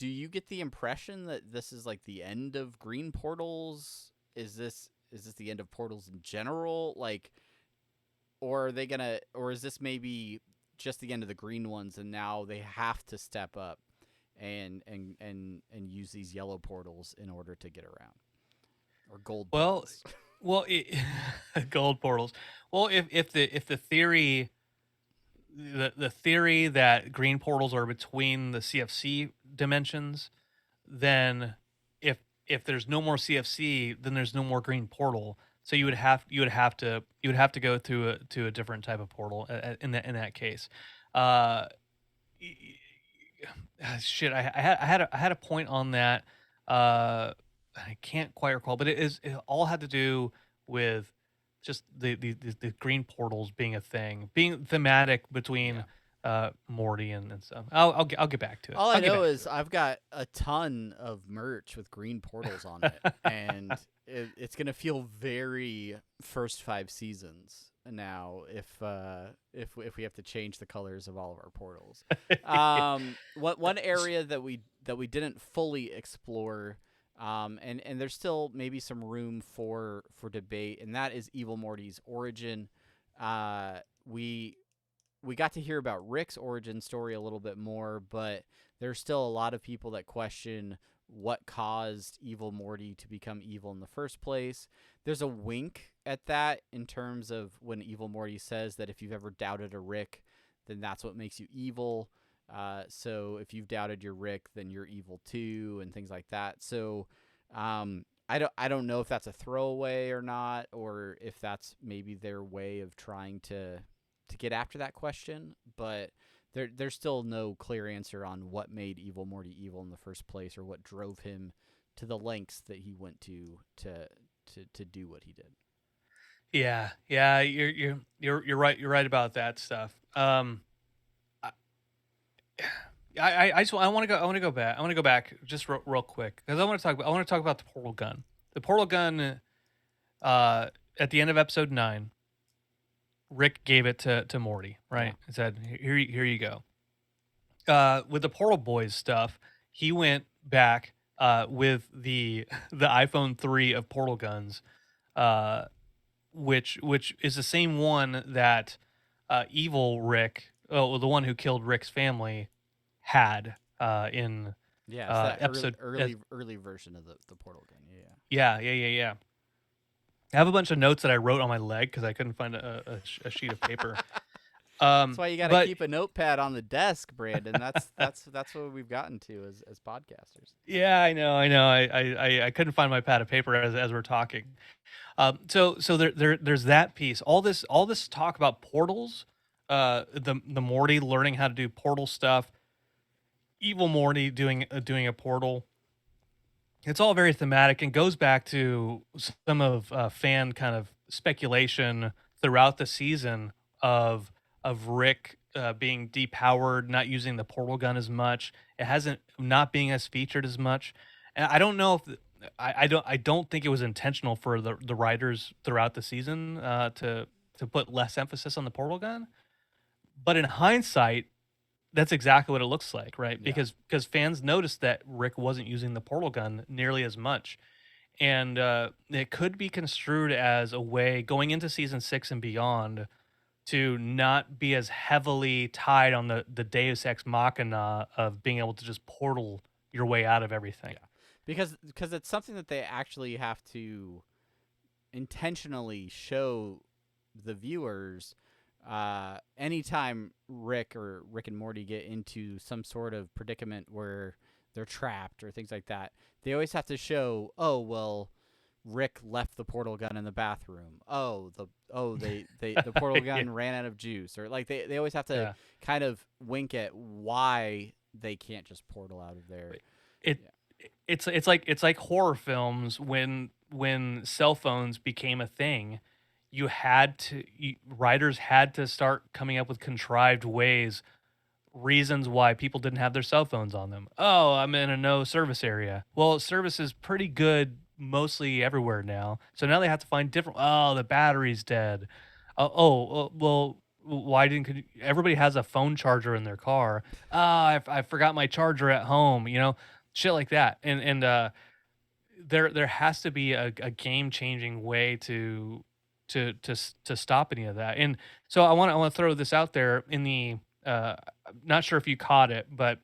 you get the impression that this is like the end of green portals? Is this the end of portals in general? Like, or are they gonna, or is this maybe just the end of the green ones, and now they have to step up and use these yellow portals in order to get around, or gold portals? Gold portals. Well, if the theory, the theory that green portals are between the CFC dimensions, then if there's no more CFC, then there's no more green portal. So you would have to go to a different type of portal in that case. Shit, I had a point on that. I can't quite recall, but it all had to do with just the green portals being a thing, being thematic between Morty and stuff. I'll get back to it. All I know is I've got a ton of merch with green portals on it, and it's gonna feel very first 5 seasons now if we have to change the colors of all of our portals. One area that we didn't fully explore, and there's still maybe some room for debate, and that is Evil Morty's origin. We got to hear about Rick's origin story a little bit more, but there's still a lot of people that question what caused Evil Morty to become evil in the first place. There's a wink at that in terms of when Evil Morty says that if you've ever doubted a Rick, then that's what makes you evil. So if you've doubted your Rick, then you're evil too, and things like that. So I don't know if that's a throwaway or not, or if that's maybe their way of trying to get after that question, but there's still no clear answer on what made Evil Morty evil in the first place, or what drove him to the lengths that he went to do what he did. Yeah, you're right. You're right about that stuff. I want to go back. I want to go back just real quick, because I want to talk about the portal gun. The portal gun at the end of episode 9. Rick gave it to Morty, right? He said, "Here you go." With the Portal Boys stuff, he went back with the iPhone 3 of portal guns, which is the same one that evil Rick, the one who killed Rick's family, had in it's that episode early version of the portal gun. Yeah. I have a bunch of notes that I wrote on my leg because I couldn't find a sheet of paper. That's why you got to keep a notepad on the desk, Brandon. That's what we've gotten to as podcasters. Yeah, I know. I couldn't find my pad of paper as we're talking. So there's that piece. All this talk about portals, the Morty learning how to do portal stuff, Evil Morty doing a portal. It's all very thematic and goes back to some of fan kind of speculation throughout the season of Rick being depowered, not using the portal gun as much. It hasn't not being as featured as much. And I don't know if I don't think it was intentional for the writers throughout the season to put less emphasis on the portal gun. But in hindsight, that's exactly what it looks like, right? Yeah. Because fans noticed that Rick wasn't using the portal gun nearly as much. And it could be construed as a way, going into season 6 and beyond, to not be as heavily tied on the Deus Ex Machina of being able to just portal your way out of everything. Yeah. Because it's something that they actually have to intentionally show the viewers anytime Rick and Morty get into some sort of predicament where they're trapped or things like that, they always have to show, oh well, Rick left the portal gun in the bathroom. The portal gun ran out of juice, or like they always have to kind of wink at why they can't just portal out of there. It's like horror films when cell phones became a thing. Writers had to start coming up with contrived reasons why people didn't have their cell phones on them. Oh, I'm in a no service area. Well, service is pretty good mostly everywhere now. So now they have to find different. Oh, the battery's dead. Well, why didn't everybody has a phone charger in their car? I forgot my charger at home. Shit like that. And there has to be a game changing way to stop any of that. And so I want to throw this out there in the not sure if you caught it, but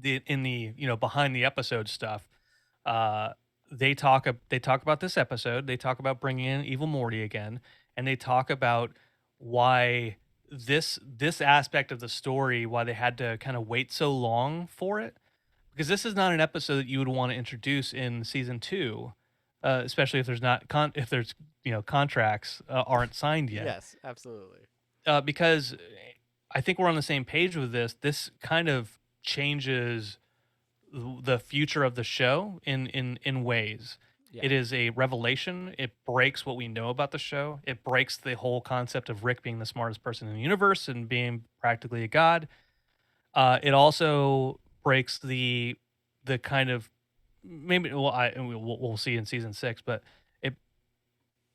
in the behind the episode stuff, they talk about this episode. They talk about bringing in Evil Morty again, and they talk about why this aspect of the story, why they had to kind of wait so long for it, because this is not an episode that you would want to introduce in season 2, especially if there's contracts aren't signed yet. Yes, absolutely. Because I think we're on the same page with this. This kind of changes the future of the show in ways. Yeah. It is a revelation. It breaks what we know about the show. It breaks the whole concept of Rick being the smartest person in the universe and being practically a god. It also breaks the kind of we'll see in season 6, but it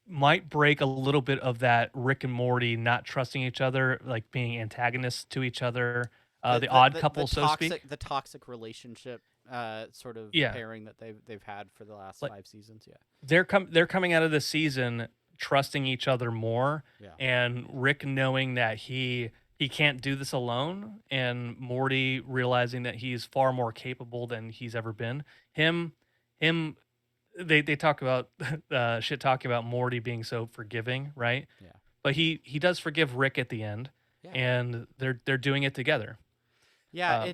might break a little bit of that Rick and Morty not trusting each other, like being antagonists to each other. The odd couple, so to speak. The toxic relationship sort of pairing that they've had for the last 5 seasons. Yeah, they're coming out of this season trusting each other more, and Rick knowing that he can't do this alone, and Morty realizing that he's far more capable than he's ever been. They talk about shit talking about Morty being so forgiving, right? Yeah. But he does forgive Rick at the end, and they're doing it together. Yeah,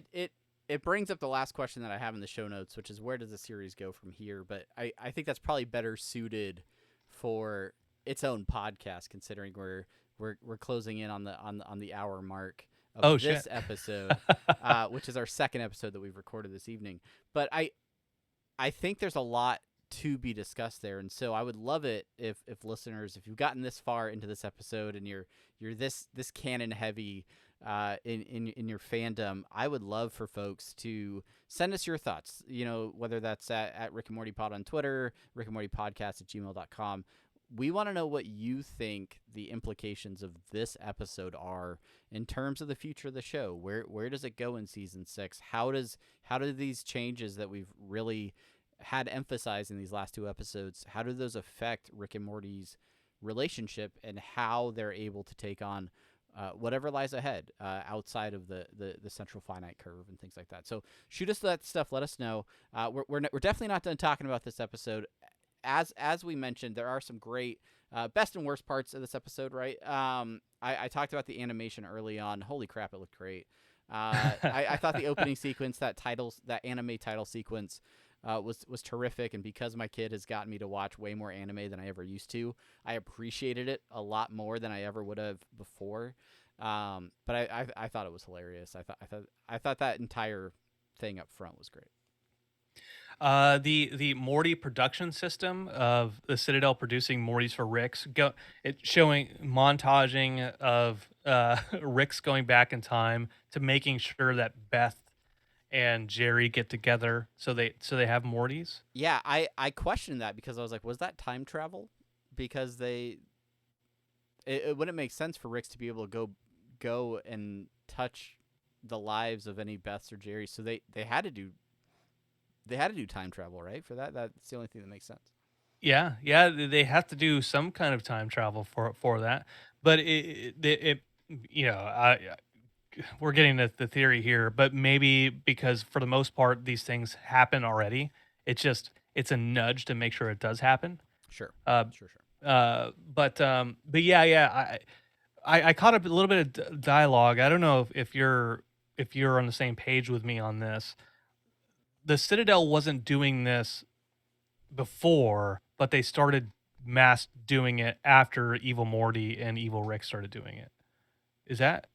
it brings up the last question that I have in the show notes, which is where does the series go from here? But I think that's probably better suited for its own podcast, considering we're closing in on the hour mark of this episode, which is our second episode that we've recorded this evening. But I think there's a lot to be discussed there, and so I would love it if listeners, if you've gotten this far into this episode and you're this canon heavy in your fandom, I would love for folks to send us your thoughts, whether that's at Rick and Morty Pod on Twitter, Rick and Morty Podcast at gmail.com. We want to know what you think the implications of this episode are in terms of the future of the show. Where does it go in season 6? How do these changes that we've really had emphasized in these last 2 episodes, how do those affect Rick and Morty's relationship and how they're able to take on whatever lies ahead outside of the central finite curve and things like that? So shoot us that stuff. Let us know. We're definitely not done talking about this episode. As we mentioned, there are some great best and worst parts of this episode, right? I talked about the animation early on. Holy crap, it looked great. I thought the opening sequence, that anime title sequence, was terrific, and because my kid has gotten me to watch way more anime than I ever used to, I appreciated it a lot more than I ever would have before. But I thought it was hilarious. I thought that entire thing up front was great. The Morty production system of the Citadel producing Mortys for Ricks, showing montaging of Ricks going back in time to making sure that Beth and Jerry get together so they have Mortys. Yeah, I questioned that because I was like, was that time travel? Because it wouldn't make sense for Ricks to be able to go and touch the lives of any Beths or Jerrys, so they had to do time travel, right? For that, that's the only thing that makes sense. Yeah, they have to do some kind of time travel for that. But we're getting to the theory here, but maybe because for the most part these things happen already, it's a nudge to make sure it does happen. Sure. But yeah, I caught up a little bit of dialogue. I don't know if you're on the same page with me on this. The Citadel wasn't doing this before, but they started mass doing it after Evil Morty and Evil Rick started doing it. Is that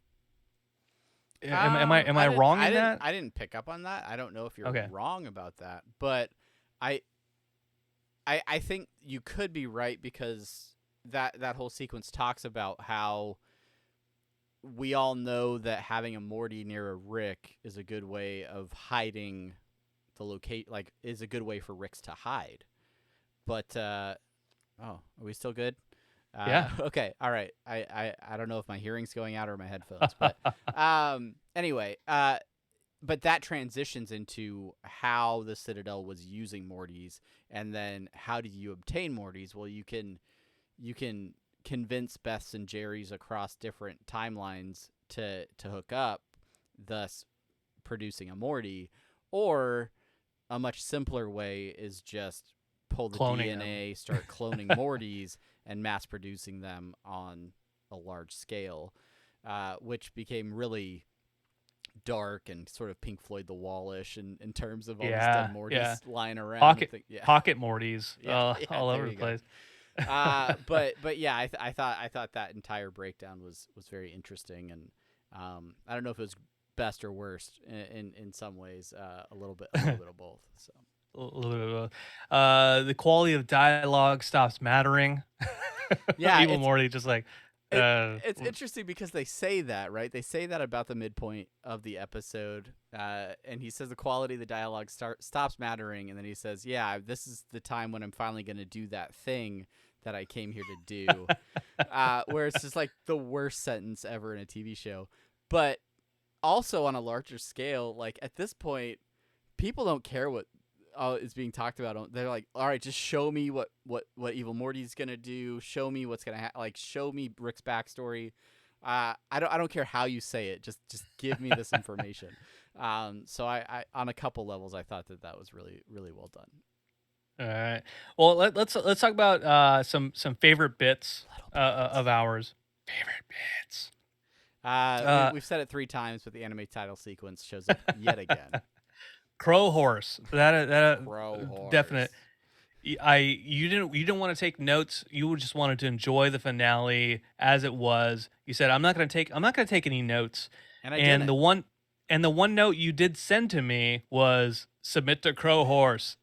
am I wrong in that? I didn't pick up on that. I don't know if you're Okay. wrong about that, but I think you could be right, because that whole sequence talks about how we all know that having a Morty near a Rick is a good way of hiding the locate, like is a good way for Ricks to hide. But oh, are we still good? Yeah. Okay. All right. I don't know if my hearing's going out or my headphones, but anyway, but that transitions into how the Citadel was using Mortys, and then how do you obtain Mortys? Well, you can convince Beths and Jerrys across different timelines to hook up, thus producing a Morty, or a much simpler way is just pull the Cloning DNA, start cloning Mortys, and mass producing them on a large scale, which became really dark and sort of Pink Floyd the Wall-ish in terms of all these dead Mortys lying around. Pocket Mortys all over the place. But yeah, I thought that entire breakdown was very interesting, and I don't know if it was best or worst in some ways, a little bit of both. So. The quality of dialogue stops mattering. Yeah, Evil Morty just like. It's interesting because they say that, right? They say that about the midpoint of the episode, and he says the quality of the dialogue stops mattering, and then he says, "Yeah, this is the time when I'm finally going to do that thing that I came here to do," where it's just like the worst sentence ever in a TV show. But also on a larger scale, like at this point, people don't care what is being talked about. They're like, all right, just show me what Evil Morty's gonna do. Show me what's gonna show me Rick's backstory. I don't care how you say it. Just give me this information. So I on a couple levels, I thought that was really really well done. All right. Well, let's talk about some favorite bits of ours. Favorite bits. We've said it 3 times, but the anime title sequence shows up yet again. Crow horse. That Crow horse. Definite. You didn't want to take notes. You just wanted to enjoy the finale as it was. You said, I'm not gonna take any notes. And the one note you did send to me was submit to Crow horse.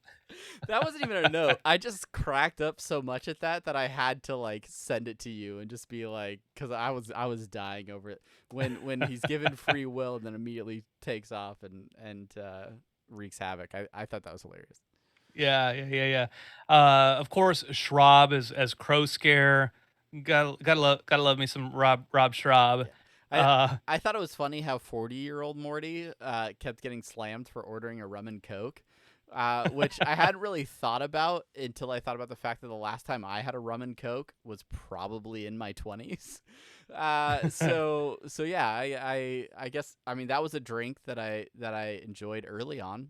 That wasn't even a note. I just cracked up so much at that I had to send it to you and just be like, because I was dying over it when he's given free will and then immediately takes off and wreaks havoc. I thought that was hilarious. Yeah. Of course, Schraub as Crow Scare. Gotta love me some Rob Schraub. Yeah. I thought it was funny how 40-year-old Morty kept getting slammed for ordering a rum and Coke. Which I hadn't really thought about until I thought about the fact that the last time I had a rum and Coke was probably in my 20s. So yeah, I guess, I mean, that was a drink that I enjoyed early on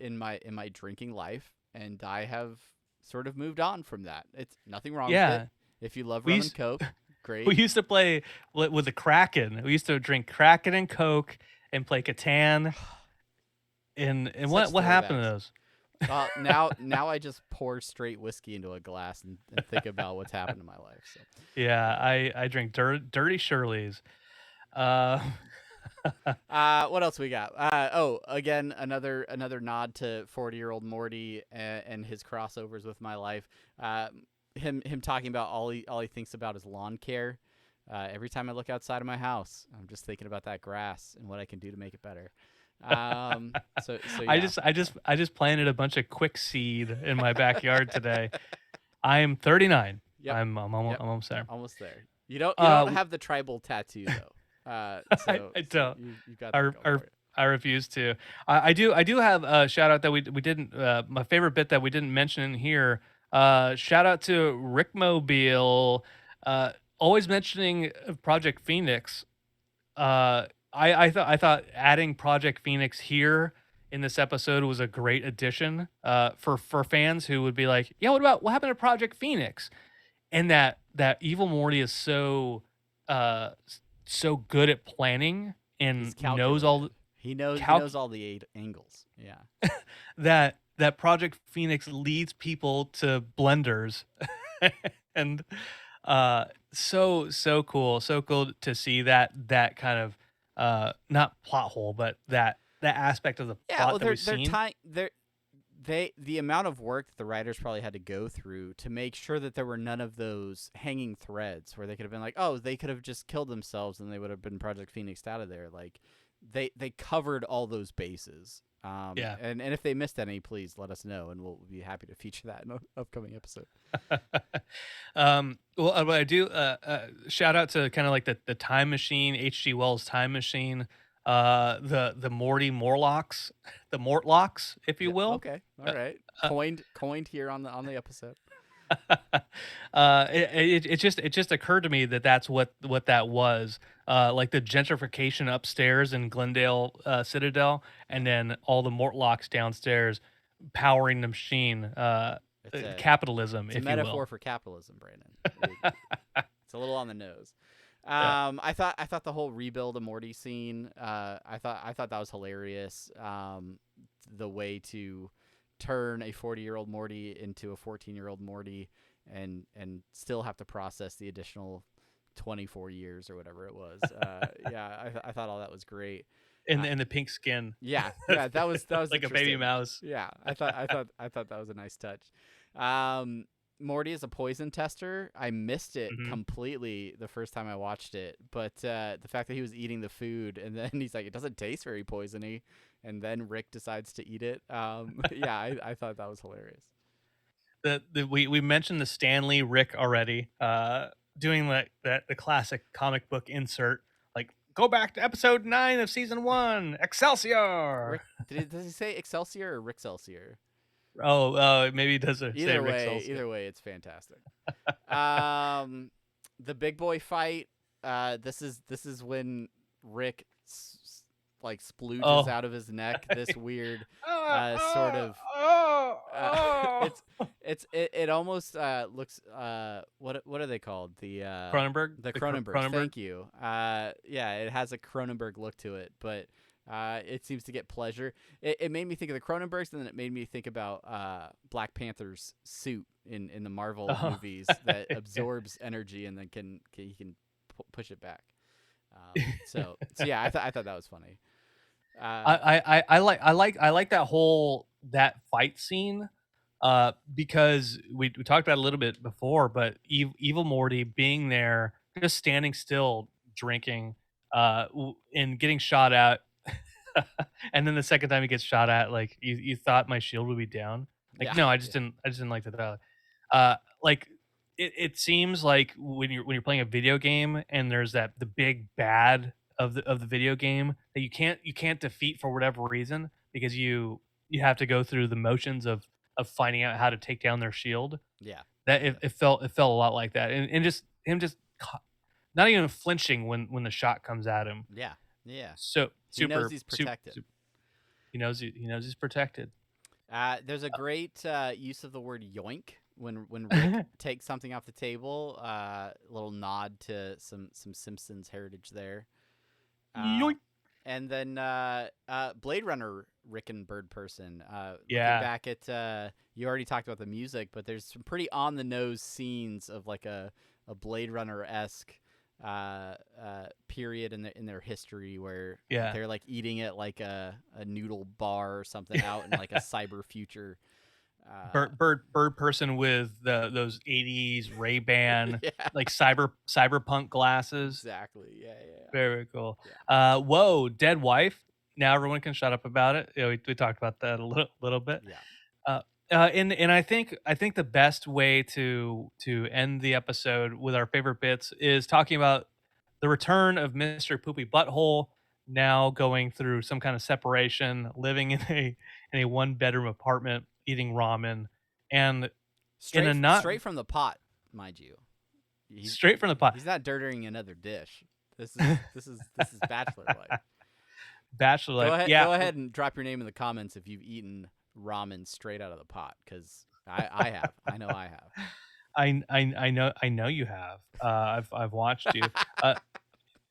in my drinking life, and I have sort of moved on from that. It's nothing wrong with it. If you love rum and Coke, great. We used to play with the Kraken. We used to drink Kraken and Coke and play Catan. And what happened to those? Now I just pour straight whiskey into a glass and think about what's happened in my life. So. Yeah, I drink dirty Shirley's. What else we got? Again, another nod to 40-year-old Morty and his crossovers with my life. Him talking about all he thinks about is lawn care. Every time I look outside of my house, I'm just thinking about that grass and what I can do to make it better. So yeah. I just planted a bunch of quick seed in my backyard today. I'm 39. Yep. I'm almost there. Almost there. You don't have the tribal tattoo though. So I don't. You got that I refuse to. I do have a shout out that we didn't. My favorite bit that we didn't mention in here. Shout out to Rickmobile. Always mentioning Project Phoenix. I thought adding Project Phoenix here in this episode was a great addition for fans who would be like, yeah, what happened to Project Phoenix? And that Evil Morty is so so good at planning He's and knows calculated. He knows all the 8 angles. Yeah. that Project Phoenix leads people to blenders. And so cool, so cool to see that kind of not plot hole, but that aspect of the Yeah, plot well, that we've they're seen. the amount of work that the writers probably had to go through to make sure that there were none of those hanging threads where they could have been like, oh, they could have just killed themselves and they would have been Project Phoenixed out of there. Like, they covered all those bases. Yeah. And if they missed any, please let us know, and we'll be happy to feature that in an upcoming episode. Well, what I do shout out to kind of like the time machine, H.G. Wells' time machine, the Morty Morlocks, the Mortlocks, if you Yeah, will. okay, all right, coined here on the episode. It just occurred to me that that's what that was, like the gentrification upstairs in Glendale Citadel, and then all the Mortlocks downstairs powering the machine. Capitalism, It's a if you metaphor will. for capitalism, Brandon. It's a little on the nose. Yeah. I thought the whole rebuild of Morty scene, I thought that was hilarious. The way to turn a 40-year-old Morty into a 14-year-old Morty, and still have to process the additional 24 years or whatever it was. Yeah, I thought all that was great. In the pink skin. Yeah, that was like a baby interesting. mouse. Yeah, I thought that was a nice touch. Morty is a poison tester. I missed it Mhm. completely the first time I watched it, but the fact that he was eating the food and then he's like, it doesn't taste very poisony, and then Rick decides to eat it. Yeah, I thought that was hilarious. We mentioned the Stanley Rick already. Doing the classic comic book insert, like go back to episode 9 of season 1, Excelsior. Does he say Excelsior or Rickcelsior? Oh, maybe it does say Rick Excelsior. Either way, it's fantastic. The big boy fight. This is when Rick like splooges out of his neck. This weird sort of. It almost looks. What are they called? The Cronenberg. The Cronenberg. Thank you. Yeah, it has a Cronenberg look to it, but it seems to get pleasure. It made me think of the Cronenbergs, and then it made me think about Black Panther's suit in the Marvel movies that absorbs energy and then he can push it back. So yeah, I thought that was funny. I like that fight scene, because we talked about it a little bit before, but evil Morty being there, just standing still, drinking, and getting shot at, and then the second time he gets shot at, like you thought my shield would be down. Like, Yeah, no, I just didn't like that. Like it seems like when you're playing a video game and there's the big bad of the video game that you can't defeat for whatever reason, because you have to go through the motions of finding out how to take down their shield. Yeah, That it felt a lot like that, and just him just not even flinching when the shot comes at him. yeah. So He knows he's protected. He knows he's protected. There's a great use of the word yoink when Rick takes something off the table. A little nod to some Simpsons heritage there. Yoink. And then Blade Runner Rick and Bird Person. Looking Yeah. back at you already talked about the music, but there's some pretty on the nose scenes of like a Blade Runner-esque period in their history where they're like eating at like a noodle bar or something out in like a cyber future. Bird Person with those 80s Ray-Ban like cyberpunk glasses. Exactly. Yeah. Very cool. Yeah. Whoa, dead wife. Now everyone can shut up about it. We talked about that a little bit. Yeah. And I think the best way to end the episode with our favorite bits is talking about the return of Mr. Poopy Butthole, now going through some kind of separation, living in a one bedroom apartment, eating ramen, and straight from the pot, mind you. Straight from the pot. He's not dirtying another dish. This is bachelor life. Bachelor life. Go ahead and drop your name in the comments if you've eaten ramen straight out of the pot, because I have. I know I have. I know you have. I've watched you.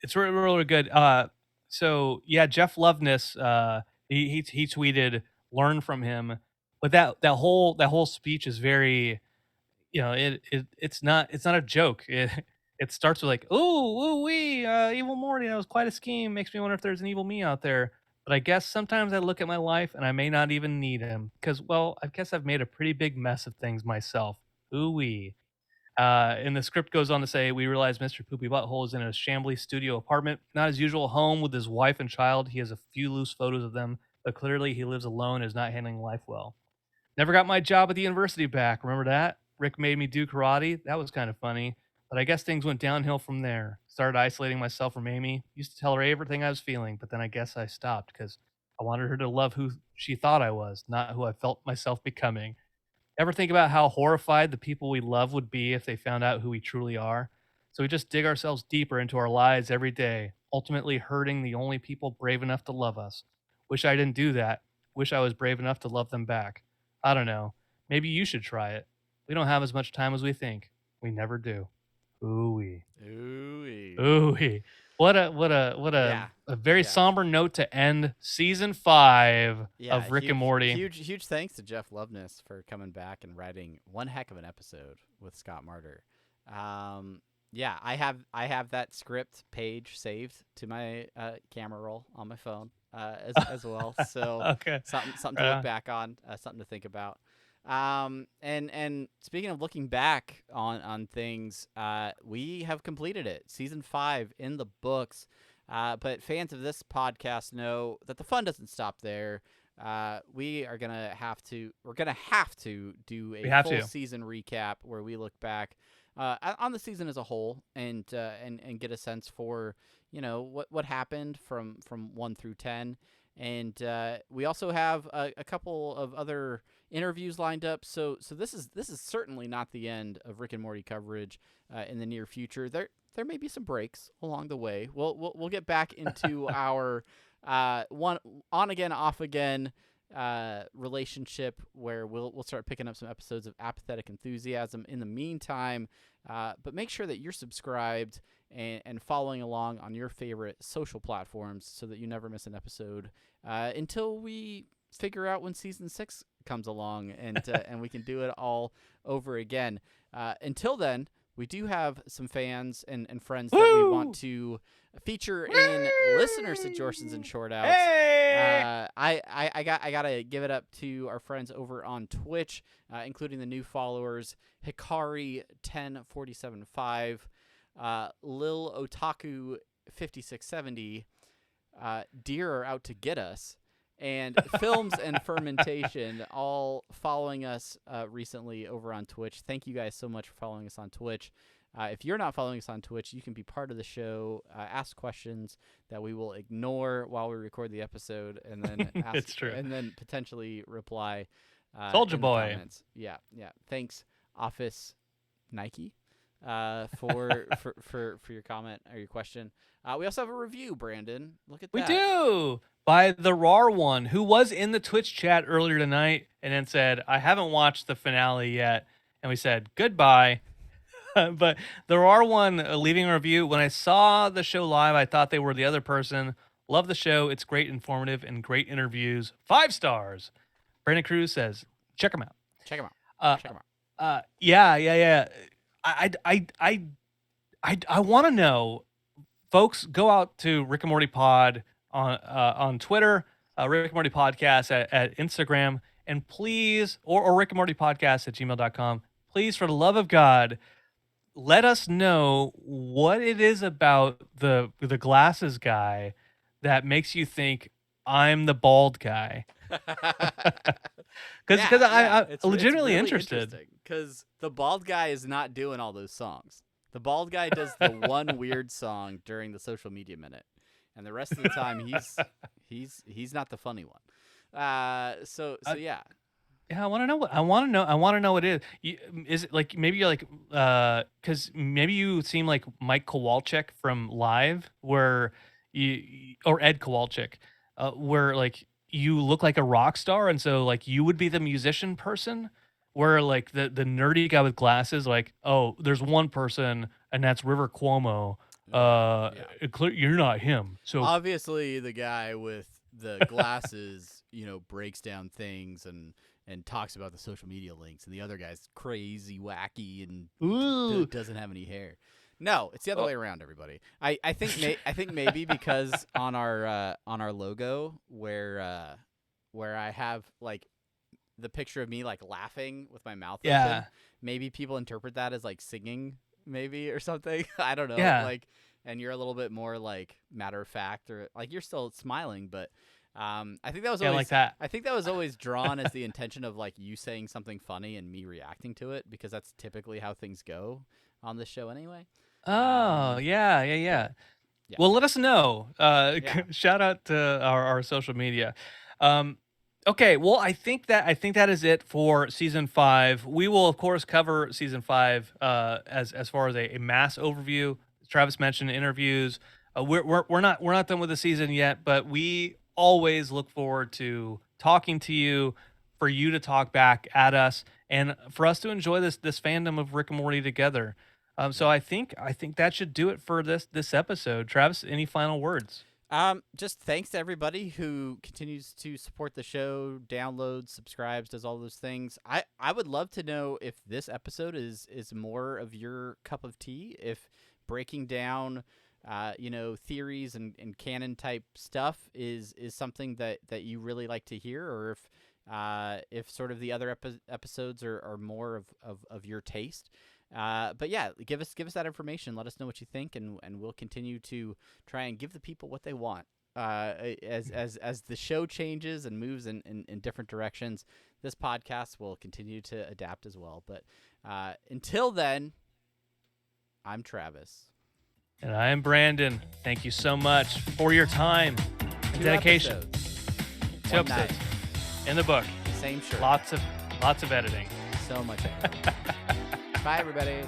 It's really, really good. So yeah, Jeff Loveness, he tweeted, "Learn from him," but that whole speech is very, it's not a joke. It starts with like, "Ooh, ooh wee, evil Morty. That was quite a scheme. Makes me wonder if there's an evil me out there." But I guess sometimes I look at my life and I may not even need him because, well, I guess I've made a pretty big mess of things myself. Ooh wee. And the script goes on to say, we realize Mr. Poopy Butthole is in a shambly studio apartment, not his usual home with his wife and child. He has a few loose photos of them, but clearly he lives alone and is not handling life well. Never got my job at the university back. Remember that? Rick made me do karate. That was kind of funny. But I guess things went downhill from there. Started isolating myself from Amy. Used to tell her everything I was feeling, but then I guess I stopped because I wanted her to love who she thought I was, not who I felt myself becoming. Ever think about how horrified the people we love would be if they found out who we truly are? So we just dig ourselves deeper into our lives every day, ultimately hurting the only people brave enough to love us. Wish I didn't do that. Wish I was brave enough to love them back. I don't know. Maybe you should try it. We don't have as much time as we think. We never do. Ooh-wee. Ooh-wee. Ooh-wee. What a very somber note to end season 5 of Rick and Morty. Huge thanks to Jeff Loveness for coming back and writing one heck of an episode with Scott Martyr. Yeah, I have that script page saved to my camera roll on my phone as well. So Okay. something to look back on, something to think about. And speaking of looking back on things, we have completed it. Season 5 in the books. But fans of this podcast know that the fun doesn't stop there. We're gonna have to do a full season recap where we look back on the season as a whole and get a sense for what happened from 1 through 10. And we also have a couple of other interviews lined up. So this is certainly not the end of Rick and Morty coverage in the near future. There may be some breaks along the way. We'll get back into our one on again, off again relationship where we'll start picking up some episodes of Apathetic Enthusiasm in the meantime. But make sure that you're subscribed and following along on your favorite social platforms so that you never miss an episode until we figure out when season 6 comes along and we can do it all over again. Until then, we do have some fans and friends that we want to feature in listener suggestions and short outs. Hey! I gotta give it up to our friends over on Twitch, including the new followers Hikari 10475, Lil Otaku 5670, Deer Are Out to Get Us, and Films and Fermentation, all following us recently over on Twitch. Thank you guys so much for following us on Twitch. If you're not following us on Twitch, you can be part of the show, ask questions that we will ignore while we record the episode, and then ask, It's true. and then potentially reply. Soldier in the Boy. comments. Yeah. Thanks, Office Nike, for your comment or your question. We also have a review, Brandon. Look at that. We do. By the RAR one, who was in the Twitch chat earlier tonight and then said, I haven't watched the finale yet. And we said, goodbye. But the RAR one leaving a review, when I saw the show live, I thought they were the other person. Love the show. It's great, informative, and great interviews. 5 stars. Brandon Cruz says, check them out. Check them out. Yeah. I want to know, folks, go out to Rick and Morty Pod on Twitter, Rick and Morty Podcast at Instagram, and please, or Rick and Morty Podcast at gmail.com. Please, for the love of God, let us know what it is about the glasses guy that makes you think I'm the bald guy. Because I'm legitimately interested. Because the bald guy is not doing all those songs. The bald guy does the one weird song during the social media minute, and the rest of the time he's not the funny one. So yeah. Yeah, I want to know what I want to know what it is. Is it like maybe you're like because maybe you seem like Mike Kowalczyk from Live, where or Ed Kowalczyk, where like you look like a rock star, and so like you would be the musician person, where like the nerdy guy with glasses, like, oh, there's one person and that's River Cuomo. You're not him. So obviously the guy with the glasses, breaks down things and talks about the social media links, and the other guy's crazy, wacky, and doesn't have any hair. No, it's the other way around, everybody. I think maybe because on our logo where I have like the picture of me like laughing with my mouth open, maybe people interpret that as like singing, maybe, or something. I don't know. Yeah. Like, and you're a little bit more like matter of fact, or like you're still smiling, but I think that was always like that. I think that was always drawn as the intention of like you saying something funny and me reacting to it, because that's typically how things go on this show anyway. Oh, yeah. Well, let us know. Shout out to our social media. Okay, well, I think that is it for season 5. We will, of course, cover season 5 as far as a mass overview. Travis mentioned interviews. We're not done with the season yet, but we always look forward to talking to you, for you to talk back at us, and for us to enjoy this fandom of Rick and Morty together. So I think that should do it for this episode. Travis, any final words? Just thanks to everybody who continues to support the show, downloads, subscribes, does all those things. I would love to know if this episode is more of your cup of tea, if breaking down theories and canon type stuff is something that you really like to hear, or if sort of the other episodes are more of your taste. But yeah, give us that information. Let us know what you think, and we'll continue to try and give the people what they want. As the show changes and moves in different directions, this podcast will continue to adapt as well. But until then, I'm Travis. And I am Brandon. Thank you so much for your time and dedication. 2 episodes in the book. Same shirt. Lots of editing. So much editing. Bye, everybody.